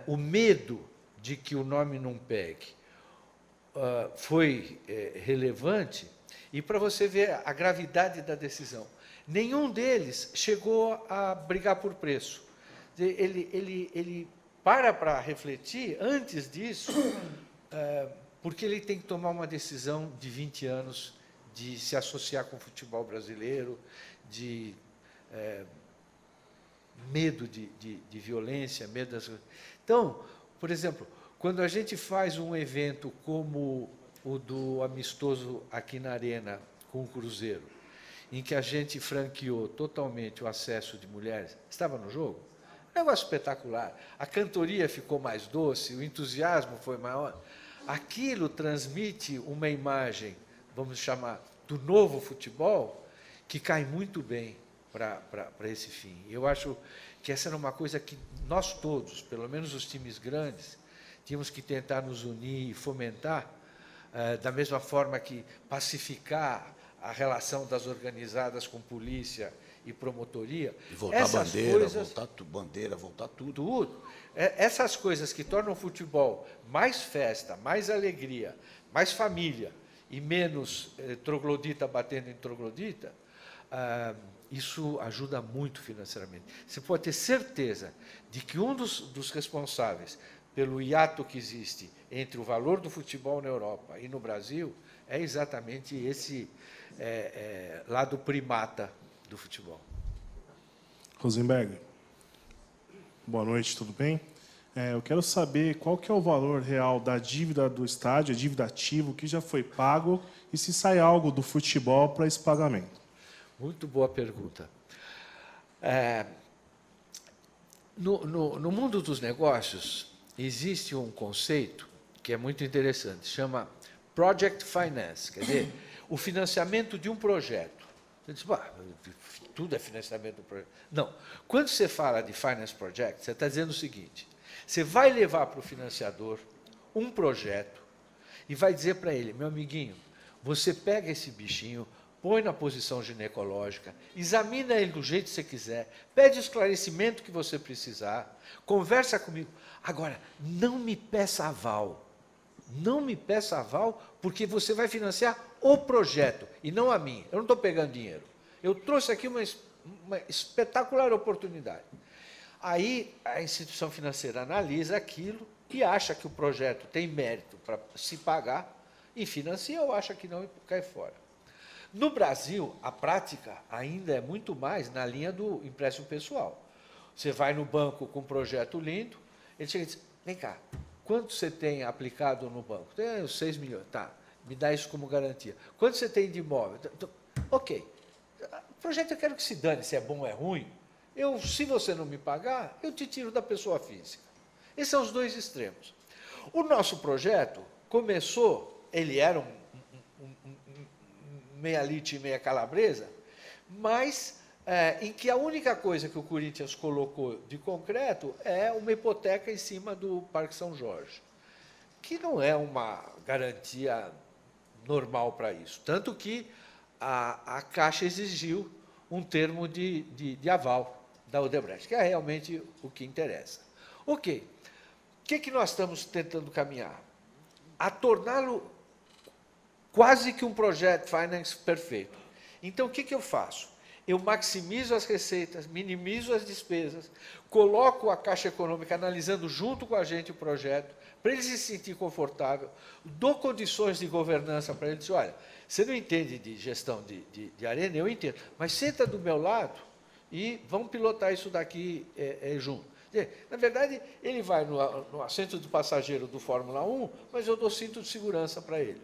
o medo de que o nome não pegue foi relevante, e para você ver a gravidade da decisão, nenhum deles chegou a brigar por preço. Ele para refletir antes disso, porque ele tem que tomar uma decisão de 20 anos de se associar com o futebol brasileiro, de medo de violência, medo das... Então, por exemplo, quando a gente faz um evento como o do amistoso aqui na Arena com o Cruzeiro, em que a gente franqueou totalmente o acesso de mulheres, estava no jogo? Um negócio espetacular. A cantoria ficou mais doce, o entusiasmo foi maior. Aquilo transmite uma imagem, vamos chamar, do novo futebol, que cai muito bem para esse fim. Eu acho que essa era uma coisa que nós todos, pelo menos os times grandes, tínhamos que tentar nos unir e fomentar, da mesma forma que pacificar a relação das organizadas com polícia e promotoria. E voltar bandeira, voltar tudo. Tudo. Essas coisas que tornam o futebol mais festa, mais alegria, mais família e menos troglodita batendo em troglodita, isso ajuda muito financeiramente. Você pode ter certeza de que um dos responsáveis pelo hiato que existe entre o valor do futebol na Europa e no Brasil é exatamente esse lado primata do futebol. Rosenberg, boa noite, tudo bem? Eu quero saber qual que é o valor real da dívida do estádio, a dívida ativa, que já foi pago, e se sai algo do futebol para esse pagamento. Muito boa pergunta. No mundo dos negócios, existe um conceito que é muito interessante, chama Project Finance, quer dizer, o financiamento de um projeto. Você diz, tudo é financiamento do projeto. Não. Quando você fala de Finance Project, você está dizendo o seguinte, você vai levar para o financiador um projeto e vai dizer para ele, meu amiguinho, você pega esse bichinho, põe na posição ginecológica, examina ele do jeito que você quiser, pede o esclarecimento que você precisar, conversa comigo. Agora, não me peça aval. Não me peça aval, porque você vai financiar o projeto, e não a mim. Eu não estou pegando dinheiro. Eu trouxe aqui uma espetacular oportunidade. Aí, a instituição financeira analisa aquilo e acha que o projeto tem mérito para se pagar, e financia, ou acha que não e cai fora. No Brasil, a prática ainda é muito mais na linha do empréstimo pessoal. Você vai no banco com um projeto lindo, ele chega e diz, vem cá, quanto você tem aplicado no banco? Tem 6 milhões. Tá. me dá isso como garantia. Quanto você tem de imóvel? Ok. O projeto eu quero que se dane se é bom ou é ruim. Se você não me pagar, eu te tiro da pessoa física. Esses são os dois extremos. O nosso projeto começou, ele era meia lite e meia calabresa, mas em que a única coisa que o Corinthians colocou de concreto é uma hipoteca em cima do Parque São Jorge, que não é uma garantia normal para isso. Tanto que a Caixa exigiu um termo de aval da Odebrecht, que é realmente o que interessa. Ok. O que nós estamos tentando caminhar? A torná-lo quase que um projeto finance perfeito. Então, o que eu faço? Eu maximizo as receitas, minimizo as despesas, coloco a Caixa Econômica analisando junto com a gente o projeto, para ele se sentir confortável, dou condições de governança para ele, dizer, olha, você não entende de gestão de arena, eu entendo, mas senta do meu lado e vamos pilotar isso daqui junto. Na verdade, ele vai no assento de passageiro do Fórmula 1, mas eu dou cinto de segurança para ele.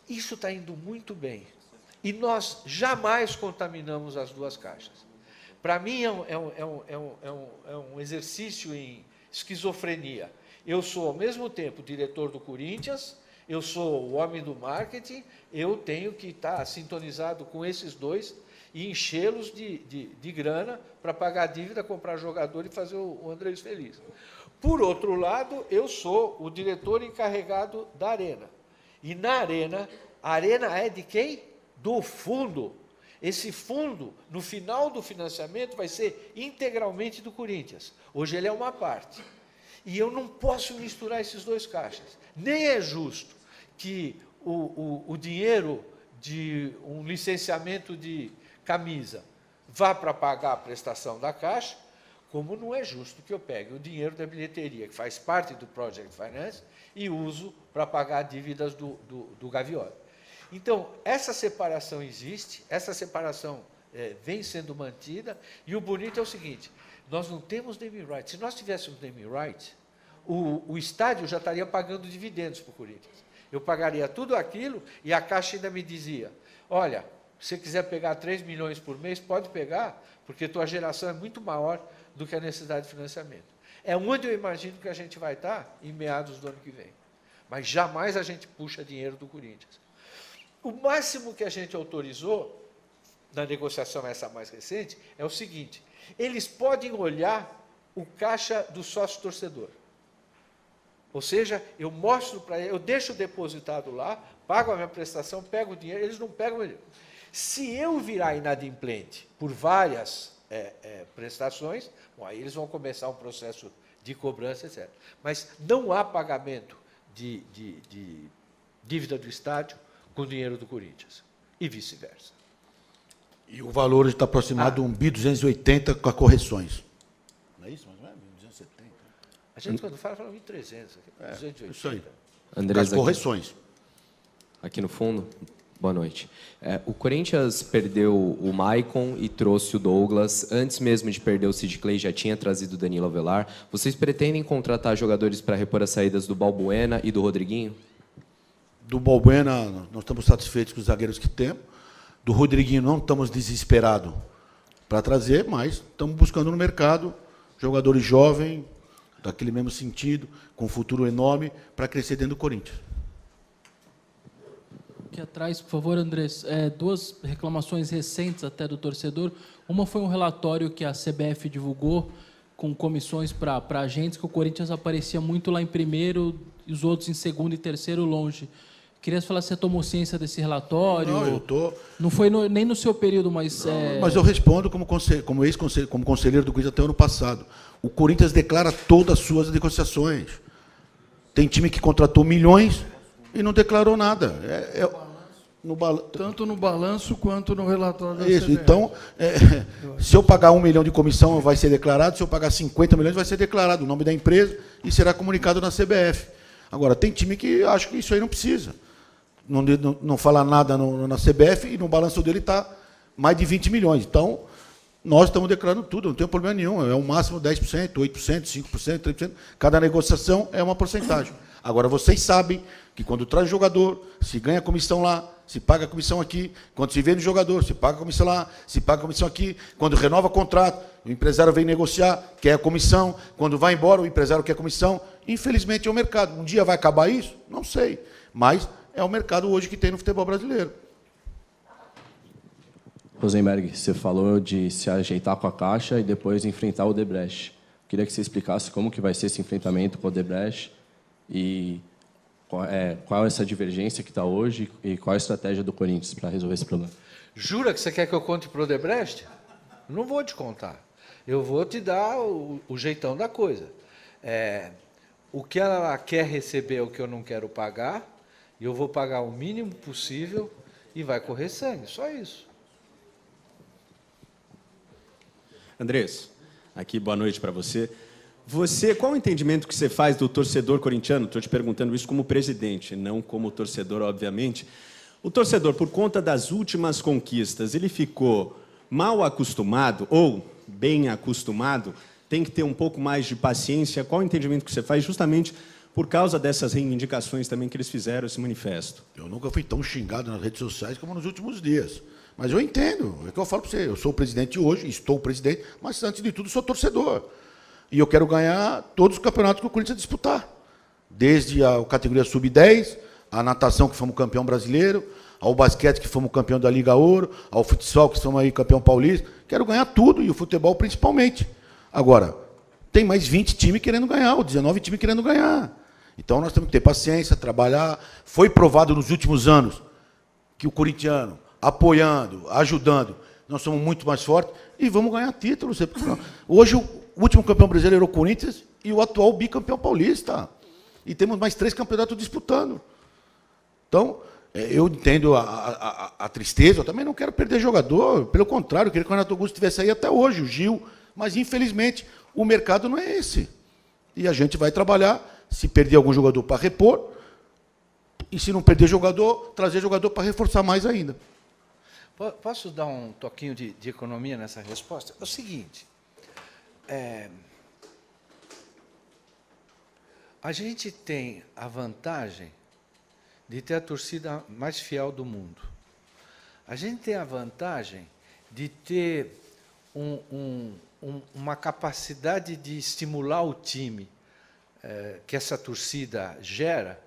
Isso está indo muito bem. E nós jamais contaminamos as duas caixas. Para mim, é um exercício em esquizofrenia. Eu sou, ao mesmo tempo, diretor do Corinthians, eu sou o homem do marketing, eu tenho que estar sintonizado com esses dois e enchê-los de grana para pagar a dívida, comprar jogador e fazer o Andrés feliz. Por outro lado, eu sou o diretor encarregado da Arena. E na Arena, a Arena é de quem? Do fundo. Esse fundo, no final do financiamento, vai ser integralmente do Corinthians. Hoje ele é uma parte. E eu não posso misturar esses dois caixas. Nem é justo que o dinheiro de um licenciamento de camisa vá para pagar a prestação da Caixa, como não é justo que eu pegue o dinheiro da bilheteria, que faz parte do Project Finance, e uso para pagar dívidas do Gavioli. Então, essa separação existe, essa separação vem sendo mantida, e o bonito é o seguinte, nós não temos naming rights. Se nós tivéssemos naming rights, o estádio já estaria pagando dividendos para o Corinthians. Eu pagaria tudo aquilo e a Caixa ainda me dizia, olha, se você quiser pegar 3 milhões por mês, pode pegar, porque tua geração é muito maior do que a necessidade de financiamento. É onde eu imagino que a gente vai estar em meados do ano que vem. Mas jamais a gente puxa dinheiro do Corinthians. O máximo que a gente autorizou, na negociação essa mais recente, é o seguinte, eles podem olhar o caixa do sócio-torcedor. Ou seja, eu mostro para ele, eu deixo depositado lá, pago a minha prestação, pego o dinheiro, eles não pegam o dinheiro. Se eu virar inadimplente por várias prestações, bom, aí eles vão começar um processo de cobrança, etc. Mas não há pagamento de dívida do estádio com dinheiro do Corinthians, e vice-versa. E o valor está aproximado de 1.280 com correções. Não é isso? Mas não é 1.270. A gente, quando fala 1.300. 280. Isso aí. Andrés, as correções. Aqui no fundo. Boa noite. O Corinthians perdeu o Maicon e trouxe o Douglas. Antes mesmo de perder o Sid Clay, já tinha trazido o Danilo Avelar. Vocês pretendem contratar jogadores para repor as saídas do Balbuena e do Rodriguinho? Do Balbuena, nós estamos satisfeitos com os zagueiros que temos. Do Rodriguinho, não estamos desesperados para trazer, mas estamos buscando no mercado jogadores jovens, daquele mesmo sentido, com futuro enorme, para crescer dentro do Corinthians. Aqui atrás, por favor, Andrés, duas reclamações recentes até do torcedor. Uma foi um relatório que a CBF divulgou com comissões para agentes, que o Corinthians aparecia muito lá em primeiro e os outros em segundo e terceiro longe. Queria falar se você tomou ciência desse relatório. Não, eu tô. Não foi nem no seu período, mas... Mas eu respondo como conselheiro do Corinthians até o ano passado. O Corinthians declara todas as suas negociações. Tem time que contratou milhões e não declarou nada. Tanto no balanço quanto no relatório da Isso. CBF. Então, se eu pagar 1 milhão de comissão, vai ser declarado. Se eu pagar 50 milhões, vai ser declarado o nome da empresa e será comunicado na CBF. Agora, tem time que acha que isso aí não precisa. Não fala nada na CBF e no balanço dele está mais de 20 milhões. Então, nós estamos declarando tudo, não tem problema nenhum. É o máximo 10%, 8%, 5%, 3%. Cada negociação é uma porcentagem. Agora, vocês sabem que quando traz jogador, se ganha comissão lá, se paga a comissão aqui. Quando se vende jogador, se paga a comissão lá, se paga a comissão aqui. Quando renova contrato, o empresário vem negociar, quer a comissão. Quando vai embora, o empresário quer a comissão. Infelizmente, é o mercado. Um dia vai acabar isso? Não sei. Mas é o mercado hoje que tem no futebol brasileiro. Rosenberg, você falou de se ajeitar com a Caixa e depois enfrentar o Odebrecht. Queria que você explicasse como que vai ser esse enfrentamento com o Odebrecht e qual é essa divergência que está hoje e qual é a estratégia do Corinthians para resolver esse problema. Jura que você quer que eu conte para o Odebrecht? Não vou te contar. Eu vou te dar o jeitão da coisa. O que ela quer receber é o que eu não quero pagar, e eu vou pagar o mínimo possível e vai correr sangue, só isso. Andrés, aqui boa noite para você. Qual o entendimento que você faz do torcedor corintiano? Estou te perguntando isso como presidente, não como torcedor, obviamente. O torcedor, por conta das últimas conquistas, ele ficou mal acostumado ou bem acostumado? Tem que ter um pouco mais de paciência? Qual o entendimento que você faz justamente por causa dessas reivindicações também que eles fizeram, esse manifesto? Eu nunca fui tão xingado nas redes sociais como nos últimos dias. Mas eu entendo, é o que eu falo para você. Eu sou o presidente hoje, estou o presidente, mas antes de tudo sou torcedor. E eu quero ganhar todos os campeonatos que o Corinthians disputar. Desde a categoria sub-10, a natação, que fomos campeão brasileiro, ao basquete, que fomos campeão da Liga Ouro, ao futsal, que somos aí campeão paulista. Quero ganhar tudo, e o futebol principalmente. Agora, tem mais 20 times querendo ganhar, ou 19 times querendo ganhar. Então nós temos que ter paciência, trabalhar. Foi provado nos últimos anos que o corintiano, apoiando, ajudando, nós somos muito mais fortes e vamos ganhar títulos. Hoje, o último campeão brasileiro era o Corinthians e o atual bicampeão paulista. E temos mais 3 campeonatos disputando. Então, eu entendo a tristeza, eu também não quero perder jogador, pelo contrário, eu queria que o Renato Augusto tivesse aí até hoje, o Gil, mas, infelizmente, o mercado não é esse. E a gente vai trabalhar, se perder algum jogador para repor, e se não perder jogador, trazer jogador para reforçar mais ainda. Posso dar um toquinho de economia nessa resposta? É o seguinte, a gente tem a vantagem de ter a torcida mais fiel do mundo. A gente tem a vantagem de ter uma capacidade de estimular o time que essa torcida gera,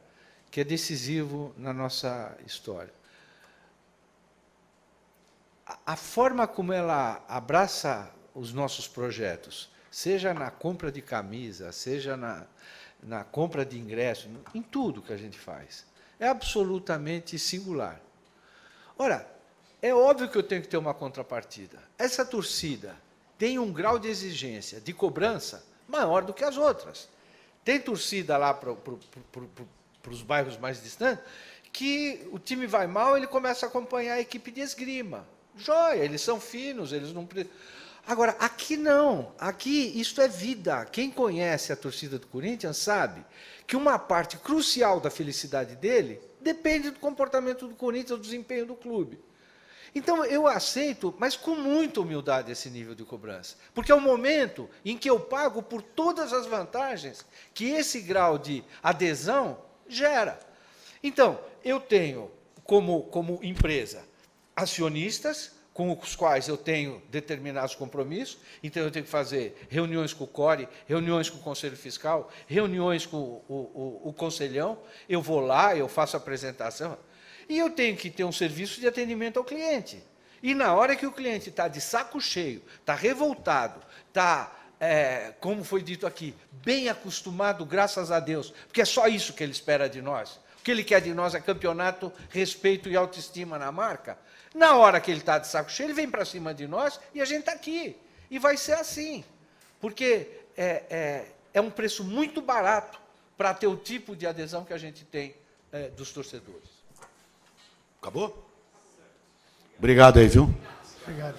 que é decisivo na nossa história. A forma como ela abraça os nossos projetos, seja na compra de camisa, seja na compra de ingresso, em tudo que a gente faz, é absolutamente singular. Ora, é óbvio que eu tenho que ter uma contrapartida. Essa torcida tem um grau de exigência, de cobrança, maior do que as outras. Tem torcida lá para os bairros mais distantes, que o time vai mal, ele começa a acompanhar a equipe de esgrima. Joia, eles são finos, eles não... Agora, aqui não. Aqui, isso é vida. Quem conhece a torcida do Corinthians sabe que uma parte crucial da felicidade dele depende do comportamento do Corinthians, do desempenho do clube. Então, eu aceito, mas com muita humildade, esse nível de cobrança. Porque é o momento em que eu pago por todas as vantagens que esse grau de adesão gera. Então, eu tenho, como empresa, acionistas, com os quais eu tenho determinados compromissos, então eu tenho que fazer reuniões com o CORE, reuniões com o Conselho Fiscal, reuniões com o Conselhão, eu vou lá, eu faço a apresentação, e eu tenho que ter um serviço de atendimento ao cliente. E na hora que o cliente está de saco cheio, está revoltado, está, como foi dito aqui, bem acostumado, graças a Deus, porque é só isso que ele espera de nós. O que ele quer de nós é campeonato, respeito e autoestima na marca. Na hora que ele está de saco cheio, ele vem para cima de nós e a gente está aqui. E vai ser assim. Porque é um preço muito barato para ter o tipo de adesão que a gente tem dos torcedores. Acabou? Obrigado aí, viu? Obrigado.